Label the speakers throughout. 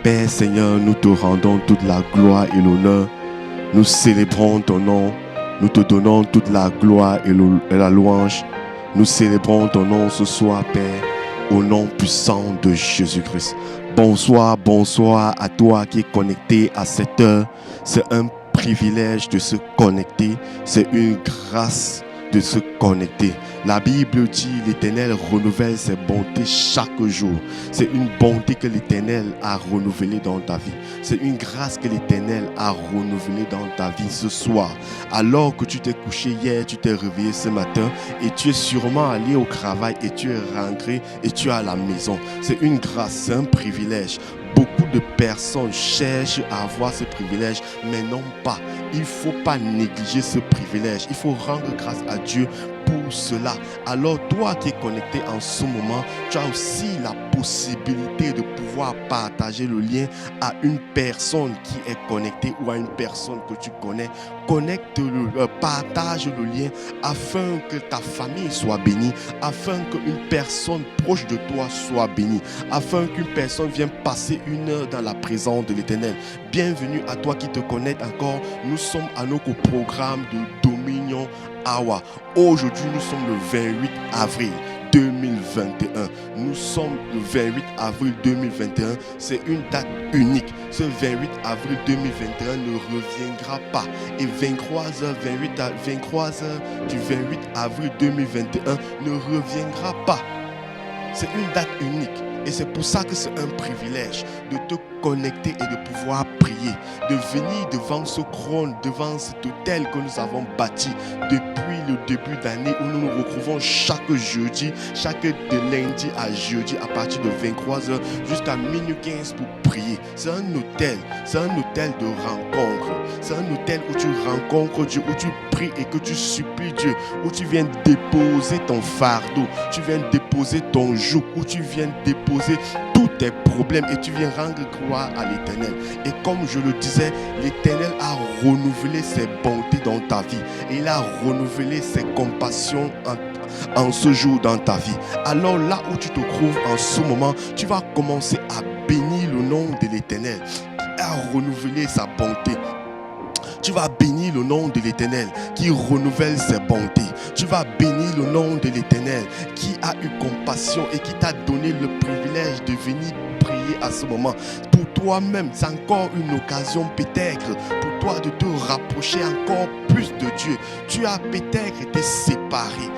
Speaker 1: Père Seigneur, nous te rendons toute la gloire et l'honneur. Nous célébrons ton nom. Nous te donnons toute la gloire et la louange. Nous célébrons ton nom ce soir, Père, au nom puissant de Jésus-Christ. Bonsoir, bonsoir à toi qui es connecté à cette heure. C'est un privilège de se connecter. C'est une grâce de se connecter. La Bible dit l'Éternel renouvelle ses bontés chaque jour. C'est une bonté que l'Éternel a renouvelée dans ta vie. C'est une grâce que l'Éternel a renouvelée dans ta vie ce soir. Alors que tu t'es couché hier, tu t'es réveillé ce matin et tu es sûrement allé au travail et tu es rentré et tu es à la maison. C'est une grâce, c'est un privilège. Beaucoup de personnes cherchent à avoir ce privilège, mais non pas. Il ne faut pas négliger ce privilège. Il faut rendre grâce à Dieu pour cela. Alors toi qui es connecté en ce moment, tu as aussi la possibilité de pouvoir partager le lien à une personne qui est connectée ou à une personne que tu connais. Connecte-le, partage le lien afin que ta famille soit bénie, afin qu'une personne proche de toi soit bénie, afin qu'une personne vienne passer une heure dans la présence de l'Éternel. Bienvenue à toi qui te connectes encore. Nous sommes à notre programme de Dominion Hour. Aujourd'hui, nous sommes le 28 avril 2021. Nous sommes le 28 avril 2021. C'est une date unique. Ce 28 avril 2021 ne reviendra pas. Et 23h du 28 avril 2021 ne reviendra pas. C'est une date unique. Et c'est pour ça que c'est un privilège de te connecter et de pouvoir prier, de venir devant ce trône, devant cet autel que nous avons bâti depuis le début d'année où nous nous retrouvons chaque jeudi, chaque de lundi à jeudi à partir de 23h jusqu'à minuit 15 pour prier. C'est un hôtel de rencontre. C'est un hôtel où tu rencontres Dieu, où tu pries et que tu supplies Dieu, où tu viens déposer ton fardeau, tu viens déposer ton joug, où tu viens déposer tous tes problèmes et tu viens rendre gloire à l'Éternel. Et comme je le disais, l'Éternel a renouvelé ses bontés dans ta vie et il a renouvelé ses compassions en ce jour dans ta vie. Alors là où tu te trouves en ce moment, tu vas commencer à bénir le nom de l'Éternel qui a renouvelé sa bonté. Tu vas bénir le nom de l'Éternel qui renouvelle ses bontés. Tu vas bénir le nom de l'Éternel qui a eu compassion et qui t'a donné le privilège de venir prier à ce moment. Pour toi-même, c'est encore une occasion peut-être pour toi de te rapprocher encore plus de Dieu. Tu as peut-être été séparé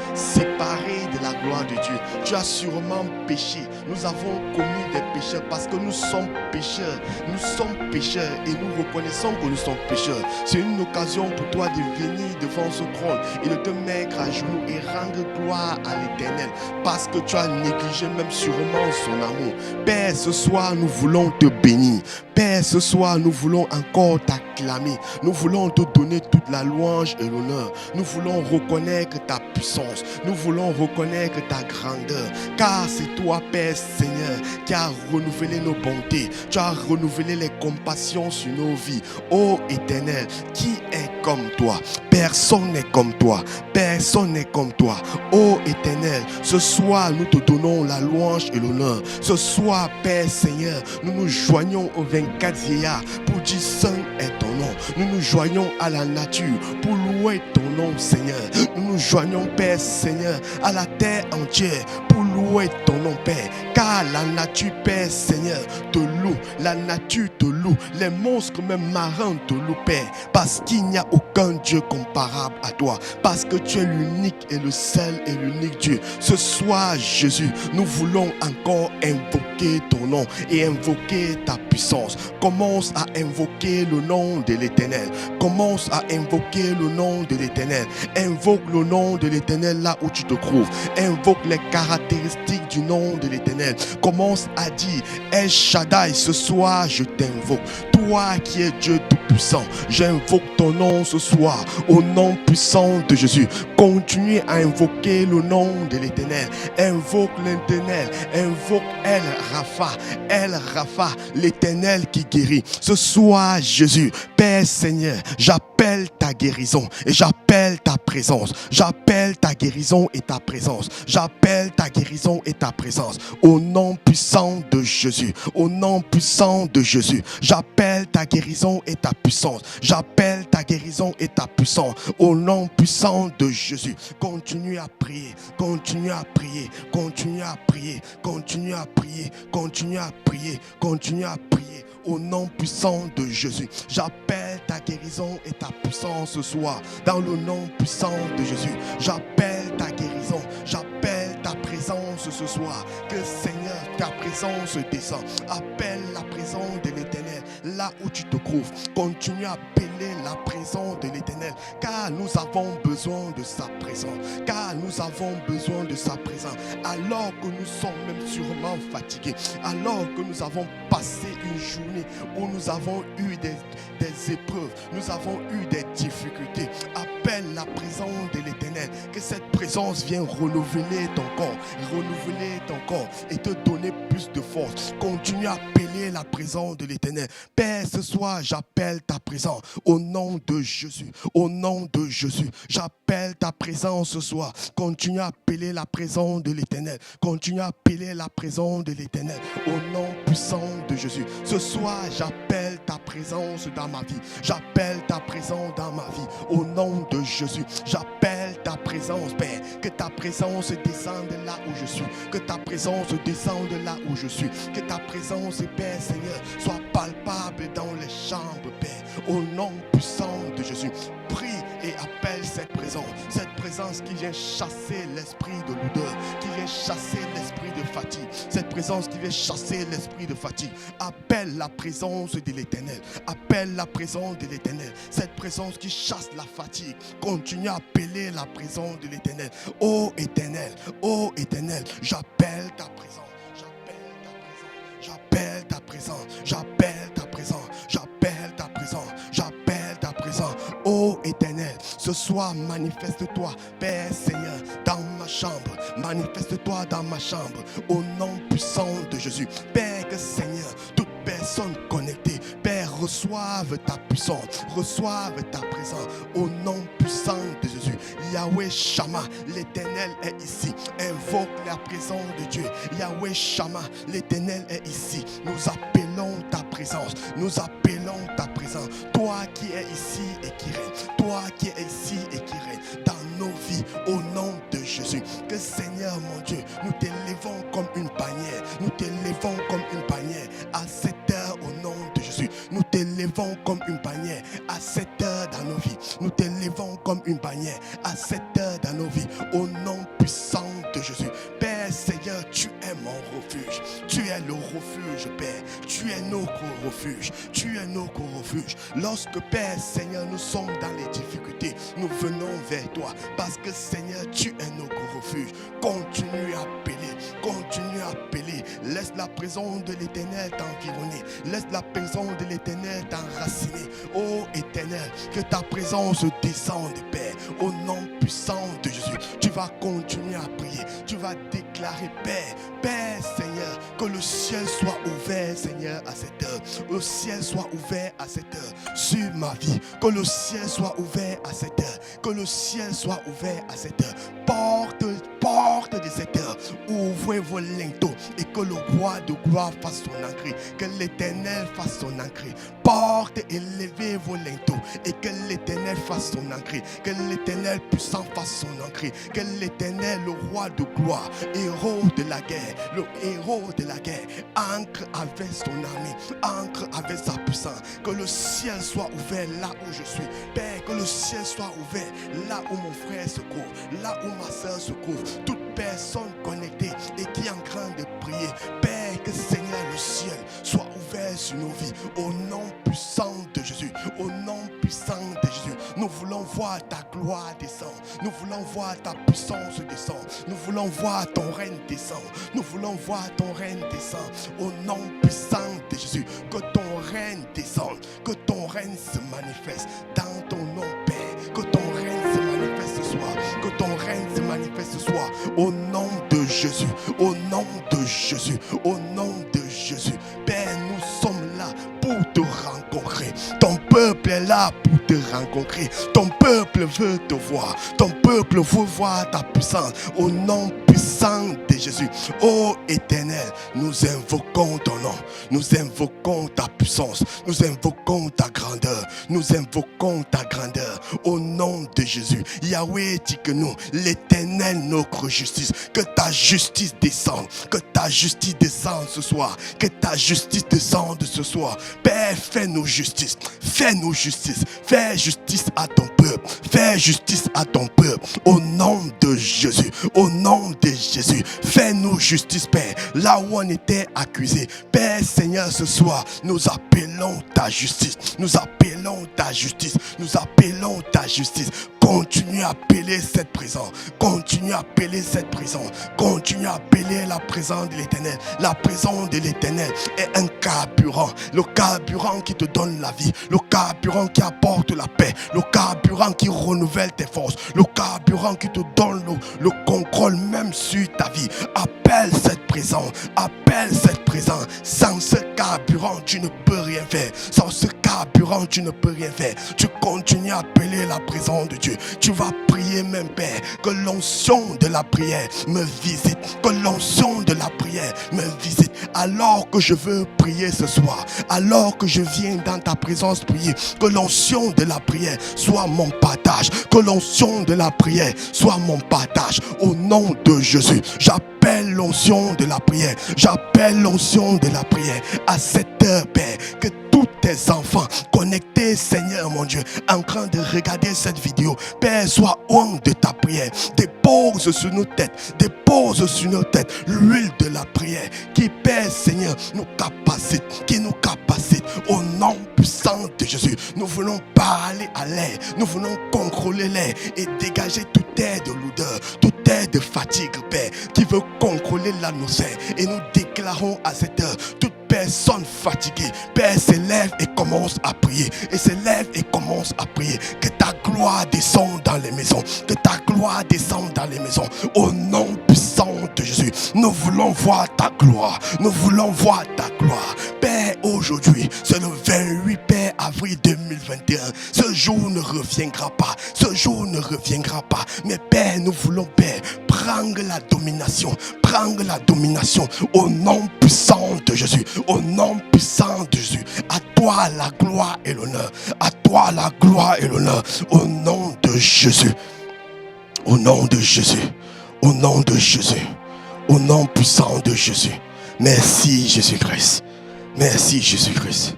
Speaker 1: de la gloire de Dieu. Tu as sûrement péché. Nous avons commis des péchés parce que nous sommes pécheurs. Nous sommes pécheurs et nous reconnaissons que nous sommes pécheurs. C'est une occasion pour toi de venir devant ce trône et de te mettre à genoux et rendre gloire à l'Éternel parce que tu as négligé même sûrement son amour. Père, ce soir, nous voulons te bénir. Père, ce soir, nous voulons encore t'acclamer. Nous voulons te donner toute la louange et l'honneur. Nous voulons reconnaître ta puissance. Nous voulons reconnaître ta grandeur. Car c'est toi, Père Seigneur, qui as renouvelé nos bontés. Tu as renouvelé les compassions sur nos vies. Ô Éternel, qui est comme toi? Personne n'est comme toi. Personne n'est comme toi. Ô Éternel, ce soir, nous te donnons la louange et l'honneur. Ce soir, Père Seigneur, nous nous joignons aux 24 vieillards pour dire Saint est ton nom. Nous nous joignons à la nature pour louer ton nom, Seigneur. Nous nous joignons, Père Seigneur, à la terre entière pour louer ton nom, Père. Car la nature, Père Seigneur, te loue. La nature te loue. Les monstres, même marins, te louent, Père. Parce qu'il n'y a aucun Dieu comparable à toi. Parce que tu es l'unique et le seul et l'unique Dieu. Ce soir, Jésus, nous voulons encore invoquer ton nom et invoquer ta puissance. Commence à invoquer le nom de l'Éternel. Commence à invoquer le nom de l'Éternel. Invoque le nom de l'Éternel là où tu te trouves. Invoque les caractéristiques du nom de l'Éternel. Commence à dire El Shaddai, ce soir je t'invoque. Toi qui es Dieu tout puissant. J'invoque ton nom ce soir, au nom puissant de Jésus. Continuez à invoquer le nom de l'Éternel. Invoque l'Éternel, invoque El Rapha, l'Éternel qui guérit. Ce soir, Jésus, Père Seigneur, j'appelle ta guérison et j'appelle ta présence. J'appelle ta guérison et ta présence. J'appelle ta guérison et ta présence. Au nom puissant de Jésus, au nom puissant de Jésus, j'appelle ta guérison et ta puissance. J'appelle ta guérison et ta puissance. Au nom puissant de Jésus, continue à prier, continue à prier, continue à prier, continue à prier, continue à prier, continue à prier. Au nom puissant de Jésus, j'appelle ta guérison et ta puissance ce soir. Dans le nom puissant de Jésus, j'appelle ta guérison, j'appelle ta présence ce soir. Que Seigneur, ta présence descend. Appelle la présence de l'Éternel là où tu te trouves. Continue à appeler la présence de l'Éternel, car nous avons besoin de sa présence. Car nous avons besoin de sa présence. Alors que nous sommes même sûrement fatigués, alors que nous avons passé une journée où nous avons eu des épreuves, nous avons eu des difficultés, appelle la présence de l'Éternel. Que cette présence vienne renouveler ton corps et te donner plus de force. Continue à appeler la présence de l'Éternel. Père, ce soir, j'appelle ta présence au nom de Jésus. Au nom de Jésus, j'appelle ta présence ce soir. Continue à appeler la présence de l'Éternel. Continue à appeler la présence de l'Éternel au nom puissant de Jésus. Ce soir, j'appelle ta présence dans ma vie. J'appelle ta présence dans ma vie au nom de Jésus. J'appelle ta présence, Père. Que ta présence descende là où je suis. Que ta présence descende là où je suis. Que ta présence, Père Seigneur, soit palpable dans les chambres, Père. Au nom puissant de Jésus, prie et appelle cette présence qui vient chasser l'esprit de l'odeur, qui vient chasser l'esprit de fatigue, cette présence qui vient chasser l'esprit de fatigue. Appelle la présence de l'Éternel, appelle la présence de l'Éternel, cette présence qui chasse la fatigue. Continue à appeler la présence de l'Éternel. Ô Éternel, j'appelle ta présence, j'appelle ta présence, j'appelle ta présence, j'appelle ta présence, j'appelle ta présence. Ô Éternel, ce soir manifeste-toi, Père Seigneur, dans ma chambre. Manifeste-toi dans ma chambre au nom puissant de Jésus. Père, que Seigneur, toute personne connectée, Père, reçoive ta puissance, reçoive ta présence au nom puissant de Jésus. Yahweh Shammah, l'Éternel est ici. Invoque la présence de Dieu. Yahweh Shammah, l'Éternel est ici. Nous appelons ta présence. Nous appelons ta présence. Toi qui es ici et qui règne. Toi qui es ici et qui règne dans nos vies au nom de Jésus. Que Seigneur mon Dieu, nous t'élevons comme une bannière. Nous t'élevons comme une bannière à cette heure au nom de Jésus. Nous t'élevons comme une bannière à cette heure dans nos vies. Nous t'élevons comme une bannière à cette heure dans nos vies au nom puissant de Jésus. Père Seigneur, tu es mon refuge. Tu es le refuge, Père. Tu es notre refuge. Tu es notre refuge. Lorsque, Père Seigneur, nous sommes dans les difficultés, nous venons vers toi. Parce que, Seigneur, tu es notre refuge. Continue à appeler. Continue à appeler. Laisse la présence de l'Éternel t'environner. Laisse la présence de l'Éternel t'enraciner. Ô Éternel, que ta présence descende, Père. Au nom puissant de Jésus, tu vas continuer à prier. Tu vas déclarer, Père, Père Seigneur, que le ciel soit ouvert, Seigneur, à cette heure. Le ciel soit ouvert à cette heure sur ma vie. Que le ciel soit ouvert à cette heure. Que le ciel soit ouvert à cette heure. Porte de cette heure, ouvrez vos linteaux et que le roi de gloire fasse son entrée. Que l'Éternel fasse son entrée. Porte et levez vos linteaux et que l'Éternel fasse son entrée. Que l'Éternel puissant fasse son entrée. Que l'Éternel, le roi de gloire, héros de la guerre, le héros de la guerre, ancre avec son armée, ancre avec sa puissance. Que le ciel soit ouvert là où je suis. Père, que le ciel soit ouvert là où mon frère se trouve, là où ma soeur se trouve. Toute personne connectée et qui est en train de prier. Père, que Seigneur, le ciel soit ouvert sur nos vies. Au nom puissant de Jésus. Au nom puissant de Jésus. Nous voulons voir ta gloire descendre. Nous voulons voir ta puissance descendre. Nous voulons voir ton règne descendre. Nous voulons voir ton règne descendre. Au nom puissant de Jésus. Que ton règne descende. Que ton règne se manifeste dans ton nom, Père. Que ton règne se manifeste ce soir. Que ton règne se manifeste ce soir. Au nom de Jésus. Au nom de Jésus. Au nom de Jésus. Père, nous sommes là pour te rencontrer. Ton peuple est là pour te rencontrer. Ton peuple veut te voir. Ton peuple veut voir ta puissance. Au nom puissant de Jésus. Ô Éternel, nous invoquons ton nom. Nous invoquons ta puissance. Nous invoquons ta grandeur. Nous invoquons ta grandeur. Au nom de Jésus. Yahweh dit que nous, l'Éternel, notre justice. Que ta justice descende. Que ta justice descende ce soir. Que ta justice descende ce soir. Père, fais-nous justice. Fais-nous justice. Fais justice à ton peuple. Fais justice à ton peuple. Au nom de Jésus. Au nom de Jésus. Fais-nous justice, Père. Là où on était accusé. Père, Seigneur, ce soir, nous appelons ta justice. Nous appelons ta justice. Nous appelons ta justice. Continue à appeler cette présence. Continue à appeler cette présence. Continue à appeler la présence de l'Éternel. La présence de l'Éternel est un carburant. Le carburant qui te donne la vie. Le carburant qui apporte la paix. Le carburant qui renouvelle tes forces. Le carburant qui te donne le contrôle même sur ta vie. Appelle cette présence. Appelle cette présence. Sans ce carburant, tu ne peux rien faire. Sans ce carburant, tu ne peux rien faire. Tu continues à appeler la présence de Dieu. Tu vas prier même, Père, que l'onction de la prière me visite. Que l'onction de la prière me visite. Alors que je veux prier ce soir, alors que je viens dans ta présence prier, que l'onction de la prière soit mon partage. Que l'onction de la prière soit mon partage. Au nom de Jésus, j'appelle l'onction de la prière. J'appelle l'onction de la prière à cette heure, Père. Que tous tes enfants connectés, Seigneur mon Dieu, en train de regarder cette vidéo, Père, sois homme de ta prière. Dépose sur nos têtes, dépose sur nos têtes l'huile de la prière qui, Père, Seigneur, nous capacite, qui nous capacite. Au nom puissant de Jésus, nous voulons parler à l'air, nous voulons contrôler l'air et dégager toute air de l'odeur, toute air de fatigue, Père, qui veut contrôler l'atmosphère. Et nous déclarons à cette heure, toute personne fatiguée, Père, s'élève et commence à prier. Et s'élève et commence à prier. Que ta gloire descende dans les maisons. Que ta gloire descende dans les maisons. Au nom puissant de Jésus, nous voulons voir ta gloire. Nous voulons voir ta gloire. Père, aujourd'hui, c'est le 28 Père avril 2021. Ce jour ne reviendra pas. Ce jour ne reviendra pas. Mais Père, nous voulons, Père, prendre la domination. Prendre la domination. Au nom puissant de Jésus. Au nom puissant de Jésus. À toi la gloire et l'honneur. À toi la gloire et l'honneur. Au nom de Jésus. Au nom de Jésus. Au nom de Jésus. Au nom puissant de Jésus. Merci Jésus-Christ. Merci Jésus-Christ.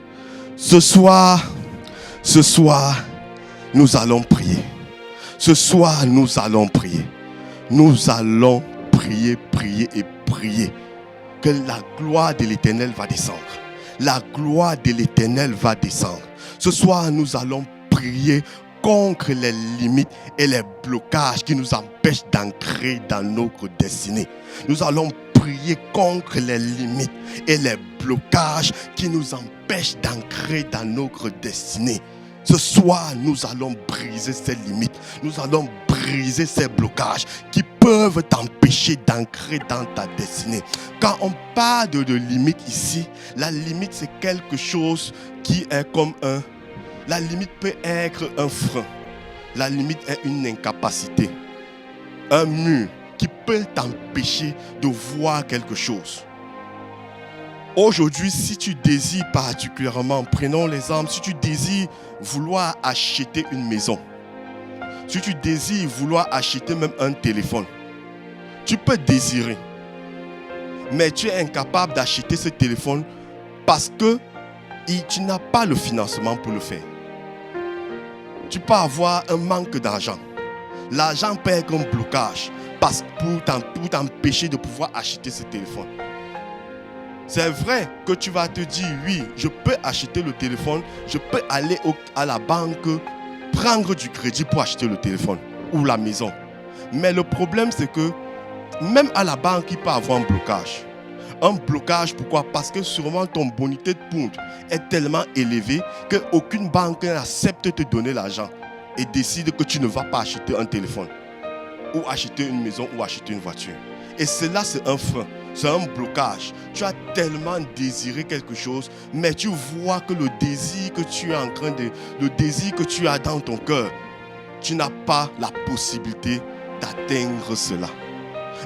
Speaker 1: Ce soir, nous allons prier. Ce soir, nous allons prier. Nous allons prier, prier et prier. Que la gloire de l'Éternel va descendre. La gloire de l'Éternel va descendre. Ce soir, nous allons prier contre les limites et les blocages qui nous empêchent d'ancrer dans notre destinée. Nous allons prier contre les limites et les blocages qui nous empêchent d'ancrer dans notre destinée. Ce soir, nous allons briser ces limites. Nous allons briser ces blocages qui peuvent t'empêcher d'ancrer dans ta destinée. Quand on parle de limite ici, la limite c'est quelque chose qui est comme un... La limite peut être un frein. La limite est une incapacité. Un mur qui peut t'empêcher de voir quelque chose. Aujourd'hui, si tu désires particulièrement, prenons l'exemple, si tu désires vouloir acheter une maison, si tu désires vouloir acheter même un téléphone, tu peux désirer, mais tu es incapable d'acheter ce téléphone parce que tu n'as pas le financement pour le faire. Tu peux avoir un manque d'argent. L'argent peut être un blocage pour t'empêcher de pouvoir acheter ce téléphone. C'est vrai que tu vas te dire, oui, je peux acheter le téléphone, je peux aller à la banque, prendre du crédit pour acheter le téléphone ou la maison. Mais le problème, c'est que même à la banque, il peut y avoir un blocage. Un blocage, pourquoi? Parce que sûrement ton bonité de pointe est tellement élevée qu'aucune banque n'accepte de te donner l'argent et décide que tu ne vas pas acheter un téléphone ou acheter une maison ou acheter une voiture. Et cela, c'est un frein, c'est un blocage. Tu as tellement désiré quelque chose, mais tu vois que le désir que tu es le désir que tu as dans ton cœur, tu n'as pas la possibilité d'atteindre cela.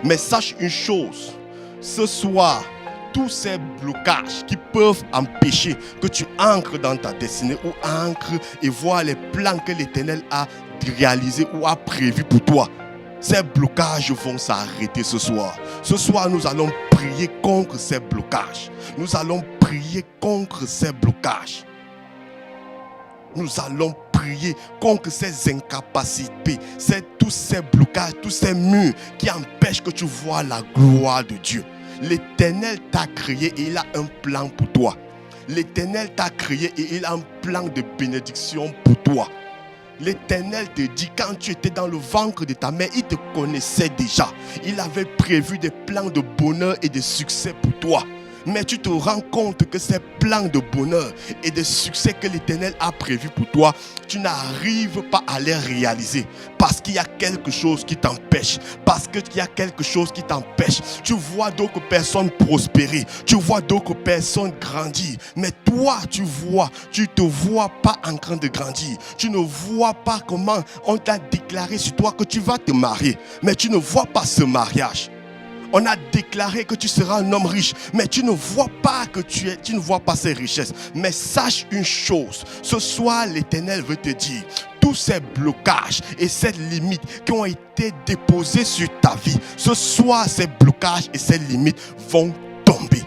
Speaker 1: Mais sache une chose, ce soir, tous ces blocages qui peuvent empêcher que tu ancres dans ta destinée ou ancres et voir les plans que l'Éternel a réalisés ou a prévus pour toi, ces blocages vont s'arrêter ce soir. Ce soir, nous allons prier contre ces blocages. Nous allons prier contre ces blocages. Nous allons prier contre ces incapacités, tous ces blocages, tous ces murs qui empêchent que tu vois la gloire de Dieu. L'Éternel t'a créé et il a un plan pour toi. L'Éternel t'a créé et il a un plan de bénédiction pour toi. L'Éternel te dit, quand tu étais dans le ventre de ta mère, il te connaissait déjà. Il avait prévu des plans de bonheur et de succès pour toi. Mais tu te rends compte que ces plans de bonheur et de succès que l'Éternel a prévus pour toi, tu n'arrives pas à les réaliser. Parce qu'il y a quelque chose qui t'empêche. Parce qu'il y a quelque chose qui t'empêche. Tu vois d'autres personnes prospérer. Tu vois d'autres personnes grandir. Mais toi, tu te vois pas en train de grandir. Tu ne vois pas comment on t'a déclaré sur toi que tu vas te marier. Mais tu ne vois pas ce mariage. On a déclaré que tu seras un homme riche, mais tu ne vois pas tu ne vois pas ces richesses. Mais sache une chose, ce soir l'Éternel veut te dire, tous ces blocages et ces limites qui ont été déposées sur ta vie, ce soir ces blocages et ces limites vont tomber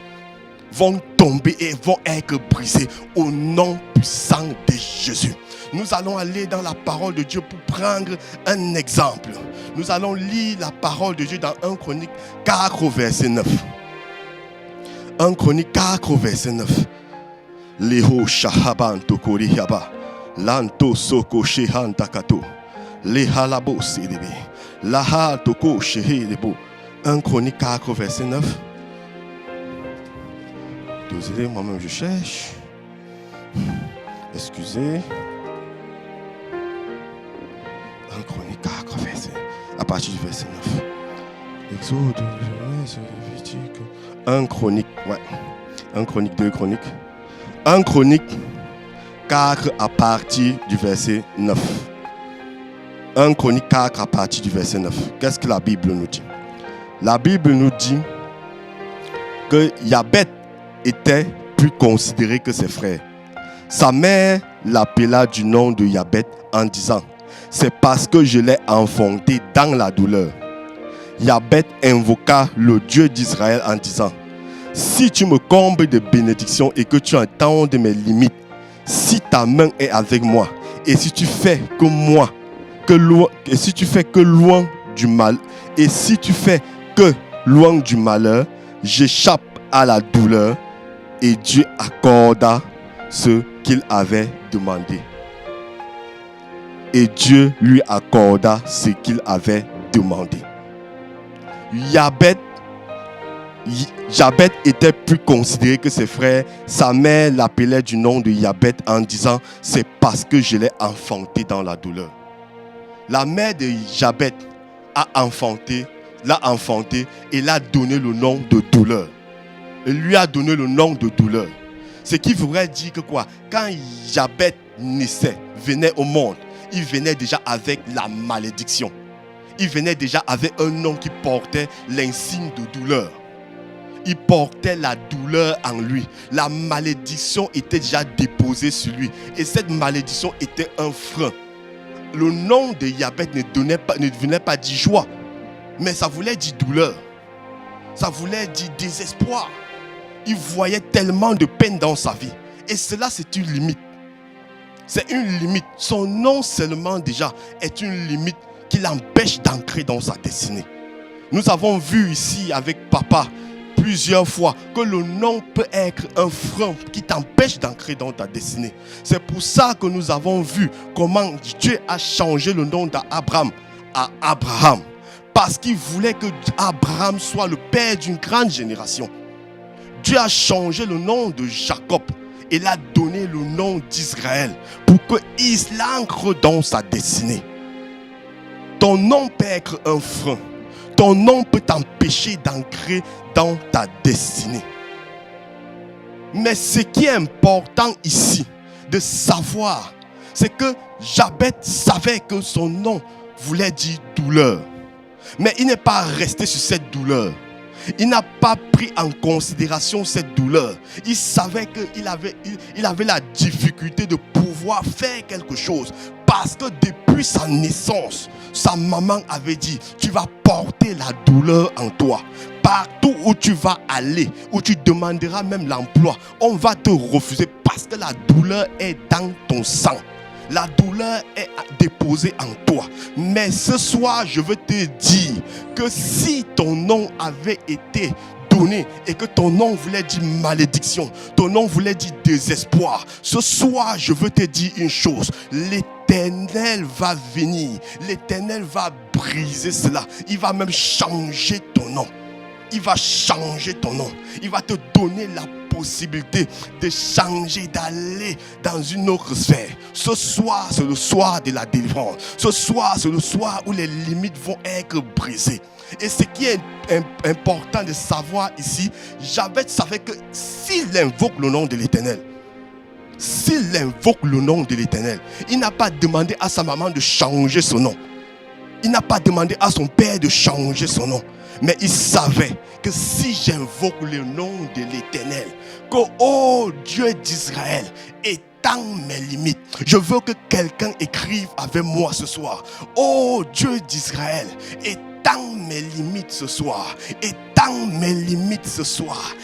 Speaker 1: et vont être brisés au nom puissant de Jésus. Nous allons aller dans la parole de Dieu pour prendre un exemple. Nous allons lire la parole de Dieu dans 1 Chronique 4 verset 9. 1 Chronique 4 verset 9. Leho shahaban tokori yaba. Lanto soko shehan takato. Lehalabo sedebe. Laha toko shehedebo. 1 Chronique 4 verset 9. Désolé, moi-même je cherche. Excusez. 1 Chronique 4 verset. À partir du verset 9. Exode, 1 Chronique, ouais. 1 Chronique, 2 Chroniques. 1 Chronique 4 à partir du verset 9. 1 Chronique 4 à partir du verset 9. Qu'est-ce que la Bible nous dit? La Bible nous dit que Yabet était plus considéré que ses frères. Sa mère l'appela du nom de Yabet en disant: c'est parce que je l'ai enfanté dans la douleur. Yabet invoqua le Dieu d'Israël en disant: si tu me combles de bénédictions et que tu entendes mes limites, si ta main est avec moi, et si tu fais que loin du malheur, j'échappe à la douleur. Et Dieu accorda ce qu'il avait demandé. Et Dieu lui accorda ce qu'il avait demandé. Yabet était plus considéré que ses frères. Sa mère l'appelait du nom de Yabet en disant: c'est parce que je l'ai enfanté dans la douleur. La mère de Yabet l'a enfanté et l'a donné le nom de douleur. Elle lui a donné le nom de douleur. Ce qui voudrait dire que quoi? Quand Yabet naissait, venait au monde, il venait déjà avec la malédiction. Il venait déjà avec un nom qui portait l'insigne de douleur. Il portait la douleur en lui. La malédiction était déjà déposée sur lui. Et cette malédiction était un frein. Le nom de Yabet ne venait pas dire joie, mais ça voulait dire douleur. Ça voulait dire désespoir. Il voyait tellement de peine dans sa vie. Et cela, c'est une limite. C'est une limite. Son nom seulement déjà est une limite qui l'empêche d'ancrer dans sa destinée. Nous avons vu ici avec papa plusieurs fois que le nom peut être un frein qui t'empêche d'ancrer dans ta destinée. C'est pour ça que nous avons vu comment Dieu a changé le nom d'Abraham à Abraham. Parce qu'il voulait que Abraham soit le père d'une grande génération. Dieu a changé le nom de Jacob et l'a donné le nom d'Israël pour qu'il l'ancre dans sa destinée. Ton nom peut être un frein. Ton nom peut t'empêcher d'ancrer dans ta destinée. Mais ce qui est important ici, de savoir, c'est que Jabez savait que son nom voulait dire douleur. Mais il n'est pas resté sur cette douleur. Il n'a pas pris en considération cette douleur. Il savait qu'il avait la difficulté de pouvoir faire quelque chose. Parce que depuis sa naissance, sa maman avait dit, tu vas porter la douleur en toi. Partout où tu vas aller, où tu demanderas même l'emploi, on va te refuser parce que la douleur est dans ton sang. La douleur est déposée en toi. Mais ce soir, je veux te dire que si ton nom avait été donné et que ton nom voulait dire malédiction, ton nom voulait dire désespoir, ce soir, je veux te dire une chose. L'Éternel va venir. L'Éternel va briser cela. Il va même changer ton nom. Il va changer ton nom. Il va te donner la possibilité de changer, d'aller dans une autre sphère. Ce soir, c'est le soir de la délivrance. Ce soir, c'est le soir où les limites vont être brisées. Et ce qui est important de savoir ici, Jabez savait que s'il invoque le nom de l'Éternel, il n'a pas demandé à sa maman de changer son nom. Il n'a pas demandé à son père de changer son nom. Mais il savait que si j'invoque le nom de l'Éternel, que, oh Dieu d'Israël, étends mes limites. Je veux que quelqu'un écrive avec moi ce soir. Oh Dieu d'Israël, étends mes limites ce soir. Étends mes limites ce soir.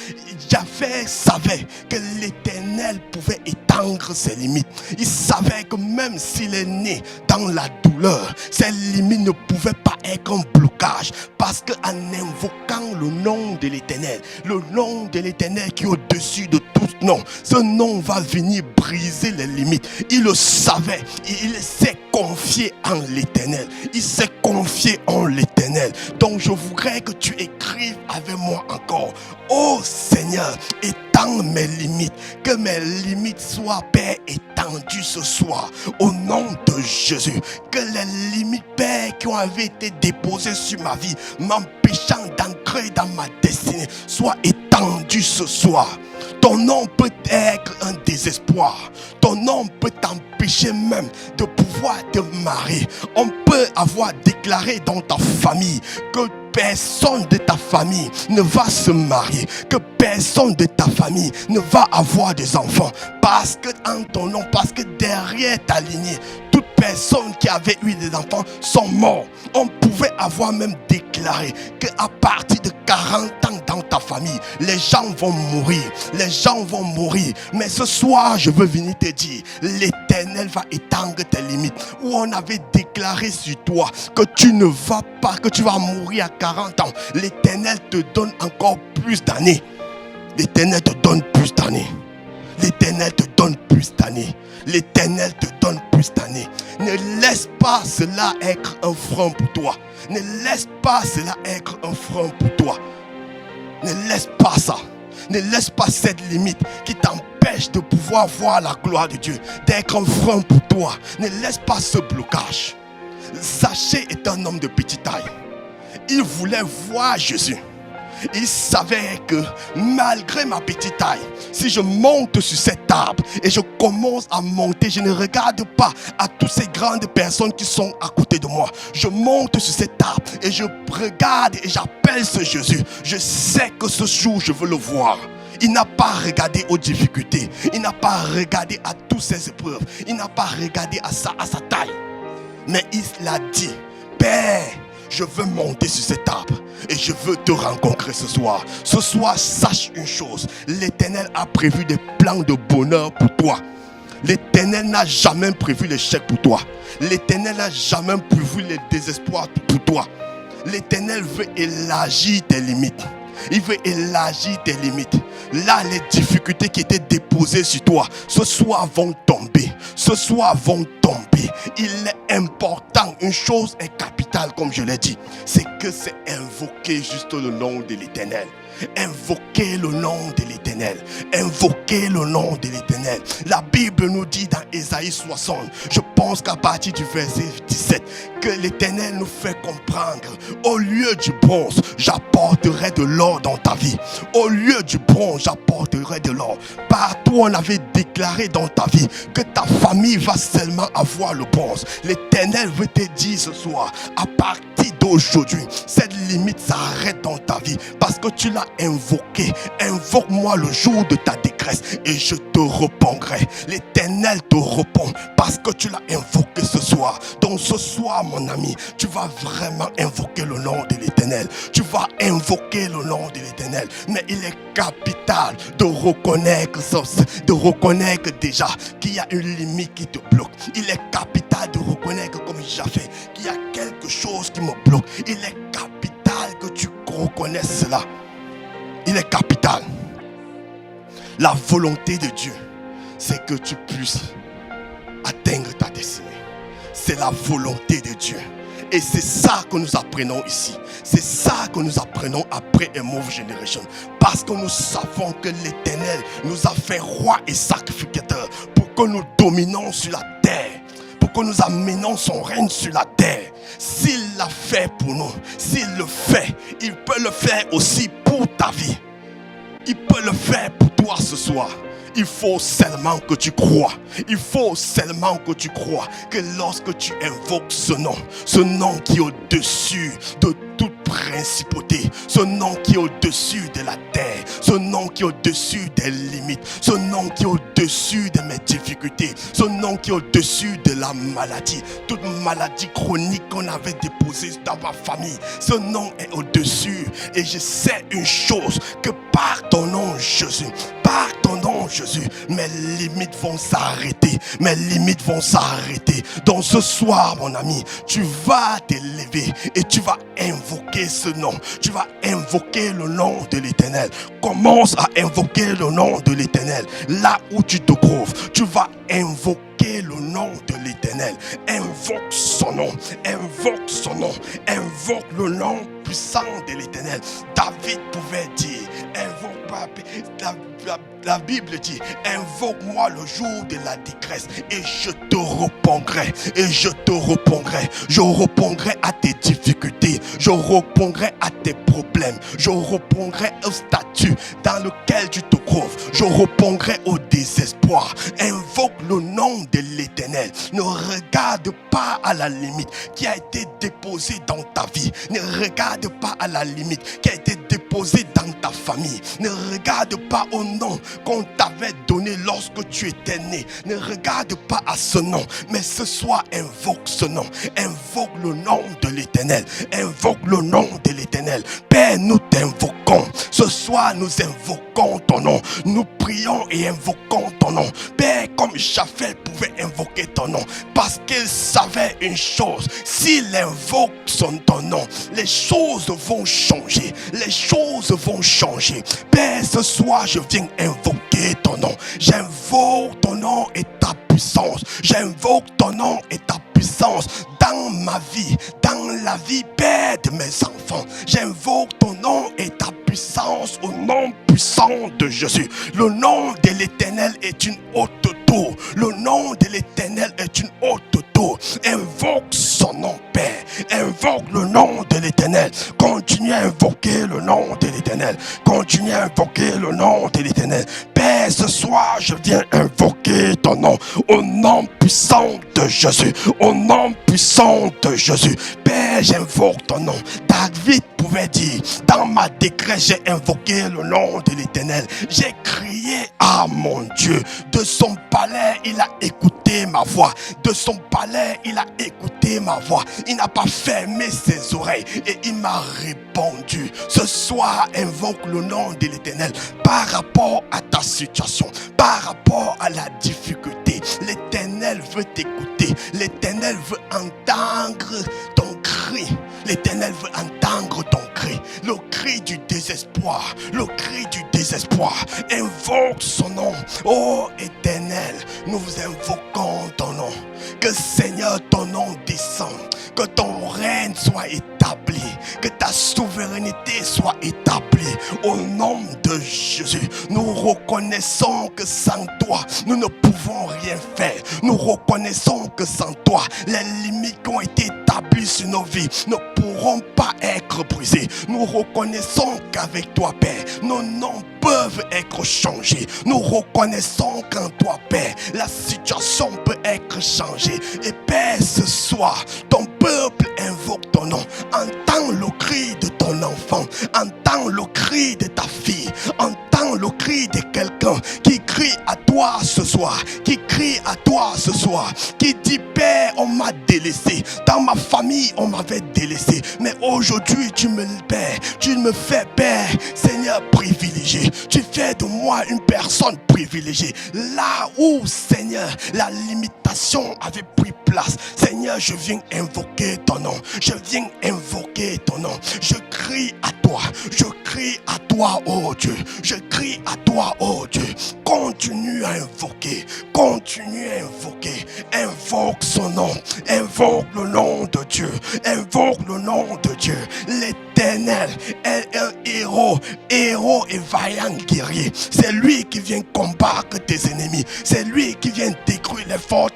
Speaker 1: Jabez savait que l'Éternel pouvait étendre ses limites. Il savait que même s'il est né dans la douleur, ses limites ne pouvaient pas être un blocage. Parce qu'en invoquant le nom de l'Éternel, le nom de l'Éternel qui est au-dessus de tout nom, ce nom va venir briser les limites. Il le savait. Il s'est confié en l'Éternel. Il s'est confié en l'Éternel. Donc je voudrais que tu écrives avec moi encore. Oh Seigneur, étends mes limites. Que mes limites soient, Père, étendues ce soir. Au nom de Jésus. Que les limites, Père, qui ont été déposées sur ma vie, m'empêchant d'ancrer dans ma destinée, soient étendues ce soir. Ton nom peut être un désespoir. Ton nom peut t'empêcher même de pouvoir te marier. On peut avoir déclaré dans ta famille que personne de ta famille ne va se marier, que personne de ta famille ne va avoir des enfants. Parce que en ton nom, parce que derrière ta lignée, toute personne qui avait eu des enfants sont morts. On pouvait avoir même déclaré qu'à partir de 40 ans dans ta famille, les gens vont mourir. Les gens vont mourir. Mais ce soir, je veux venir te dire, l'Éternel va étendre tes limites. Où on avait déclaré sur toi que tu ne vas pas, que tu vas mourir à 40 ans. L'Éternel te donne encore plus d'années. L'Éternel te donne plus d'années. L'Éternel te donne plus d'années. L'Éternel te donne plus d'années. Ne laisse pas cela être un frein pour toi. Ne laisse pas cela être un frein pour toi. Ne laisse pas ça. Ne laisse pas cette limite qui t'empêche de pouvoir voir la gloire de Dieu, d'être un frein pour toi. Ne laisse pas ce blocage. Zachée est un homme de petite taille. Il voulait voir Jésus. Il savait que malgré ma petite taille, si je monte sur cet arbre et je commence à monter, je ne regarde pas à toutes ces grandes personnes qui sont à côté de moi. Je monte sur cet arbre et je regarde et j'appelle ce Jésus. Je sais que ce jour, je veux le voir. Il n'a pas regardé aux difficultés. Il n'a pas regardé à toutes ces épreuves. Il n'a pas regardé à sa taille. Mais il a dit, Père, je veux monter sur cet arbre et je veux te rencontrer ce soir. Ce soir, sache une chose. L'Éternel a prévu des plans de bonheur pour toi. L'Éternel n'a jamais prévu l'échec pour toi. L'Éternel n'a jamais prévu le désespoir pour toi. L'Éternel veut élargir tes limites. Il veut élargir tes limites. Là, les difficultés qui étaient déposées sur toi, ce soir vont tomber. Ce soir vont tomber. Il est important, une chose est capitale, comme je l'ai dit, c'est que c'est invoquer juste le nom de l'Éternel. Invoquez le nom de l'Éternel. Invoquez le nom de l'Éternel. La Bible nous dit dans Ésaïe 60, je pense qu'à partir du verset 17, que l'Éternel nous fait comprendre, au lieu du bronze, j'apporterai de l'or dans ta vie. Au lieu du bronze, j'apporterai de l'or. Partout on avait déclaré dans ta vie que ta famille va seulement avoir le bronze. L'Éternel veut te dire ce soir, à partir d'aujourd'hui, cette limite s'arrête dans ta vie parce que tu l'as invoqué. Invoque-moi le jour de ta détresse et je te répondrai. L'Éternel te répond parce que tu l'as invoqué ce soir. Donc ce soir, mon ami, tu vas vraiment invoquer le nom de l'Éternel. Tu vas invoquer le nom de l'Éternel. Mais il est capital de reconnaître déjà qu'il y a une limite qui te bloque. Il est capital de reconnaître, comme j'ai fait, qu'il y a quelque chose qui me bloque. Il est capital que tu reconnaisses cela. Il est capital. La volonté de Dieu, c'est que tu puisses atteindre ta destinée. C'est la volonté de Dieu. Et c'est ça que nous apprenons ici. C'est ça que nous apprenons après A Move Generation. Parce que nous savons que l'Éternel nous a fait roi et sacrificateur pour que nous dominions sur la terre. Pour que nous amenions son règne sur la terre. S'il l'a fait pour nous, s'il le fait, il peut le faire aussi pour ta vie. Il peut le faire pour toi ce soir. Il faut seulement que tu crois. Il faut seulement que tu crois que lorsque tu invoques ce nom qui est au-dessus de toute principauté, ce nom qui est au-dessus de la terre, ce nom qui est au-dessus des limites, ce nom qui est au-dessus de mes difficultés, ce nom qui est au-dessus de la maladie, toute maladie chronique qu'on avait déposée dans ma famille, ce nom est au-dessus. Et je sais une chose, que par ton nom Jésus, par ton nom Jésus, mes limites vont s'arrêter, mes limites vont s'arrêter. Donc ce soir, mon ami, tu vas t'élever et tu vas invoquer ce nom. Tu vas invoquer le nom de l'Éternel. Commence à invoquer le nom de l'Éternel. Là où tu te trouves, tu vas invoquer le nom de l'Éternel. Invoque son nom. Invoque son nom. Invoque le nom puissant de l'Éternel. David pouvait dire, invoque pas. La Bible dit, invoque-moi le jour de la détresse et je te répondrai. Et je te répondrai. Je répondrai à tes difficultés. Je répondrai à tes problèmes. Je répondrai au statut dans lequel tu te trouves. Je répondrai au désespoir. Invoque le nom de l'Éternel. Ne regarde pas à la limite qui a été déposée dans ta vie. Ne regarde pas à la limite qui a été déposée dans ta famille. Ne regarde pas au nom qu'on t'avait donné lorsque tu étais né. Ne regarde pas à ce nom, mais ce soir invoque ce nom. Invoque le nom de l'Éternel. Invoque le nom de l'Éternel. Père, nous t'invoquons. Ce soir, nous invoquons ton nom. Nous prions et invoquons ton nom. Père, comme Japheth pouvait invoquer ton nom, parce qu'il savait une chose, s'il invoque ton nom, les choses vont changer. Les choses vont changer. Père, ce soir, je viens invoquer ton nom. J'invoque ton nom et ta puissance. J'invoque ton nom et ta puissance dans ma vie, dans la vie, Père, de mes enfants. J'invoque ton nom et ta puissance au nom puissant de Jésus. Le nom de l'Éternel est une haute tour. Le nom de l'Éternel est une haute tour. Invoque son nom, Père. Invoque le nom de l'Éternel. Continue à invoquer le nom de l'Éternel. Continue à invoquer le nom de l'Éternel. Père, ce soir, je viens invoquer ton nom. Au nom puissant de Jésus. Au nom puissant de Jésus. Père, j'invoque ton nom. David pouvait dire, dans ma détresse, j'ai invoqué le nom de l'Éternel. J'ai crié à mon Dieu. De son palais, il a écouté ma voix. De son palais, il a écouté ma voix. Il n'a pas fermé ses oreilles et il m'a répondu. Ce soir, invoque le nom de l'Éternel par rapport à ta situation, par rapport à la difficulté. L'Éternel veut t'écouter. L'Éternel veut entendre ton cri. L'Éternel veut entendre ton cri. Le cri du désespoir. Le cri du désespoir. Invoque son nom. Ô Éternel, nous invoquons ton nom. Que Seigneur, ton nom descende. Que ton règne soit établi. Que ta souveraineté souveraineté soit établie au nom de Jésus. Nous reconnaissons que sans toi, nous ne pouvons rien faire. Nous reconnaissons que sans toi, les limites qui ont été établies sur nos vies ne pourront pas être brisées. Nous reconnaissons qu'avec toi, Père, nos noms peuvent être changés. Nous reconnaissons qu'en toi, Père, la situation peut être changée. Et Père, ce soir, ton peuple invoque ton nom. Entends le cri de ton enfant. Entends le cri de ta fille. Entends le cri de quelqu'un qui crie à toi ce soir. Qui crie à toi ce soir. Qui dit, Père, on m'a délaissé. Dans ma famille, on m'avait délaissé. Mais aujourd'hui, tu me fais, Père, Seigneur, privilégié. Tu fais de moi une personne privilégiée. Là où, Seigneur, la limitation avait pris place, Seigneur, je viens invoquer ton nom. Je viens invoquer ton nom. Je crie à toi. Je crie à toi, oh Dieu. Je crie à toi, oh Dieu. Continue à invoquer. Continue à invoquer. Invoque son nom. Invoque le nom de Dieu. Invoque le nom de Dieu. L'Éternel est un héros et vaillant guerrier. C'est lui qui vient combattre tes ennemis. C'est lui qui vient détruire les fortes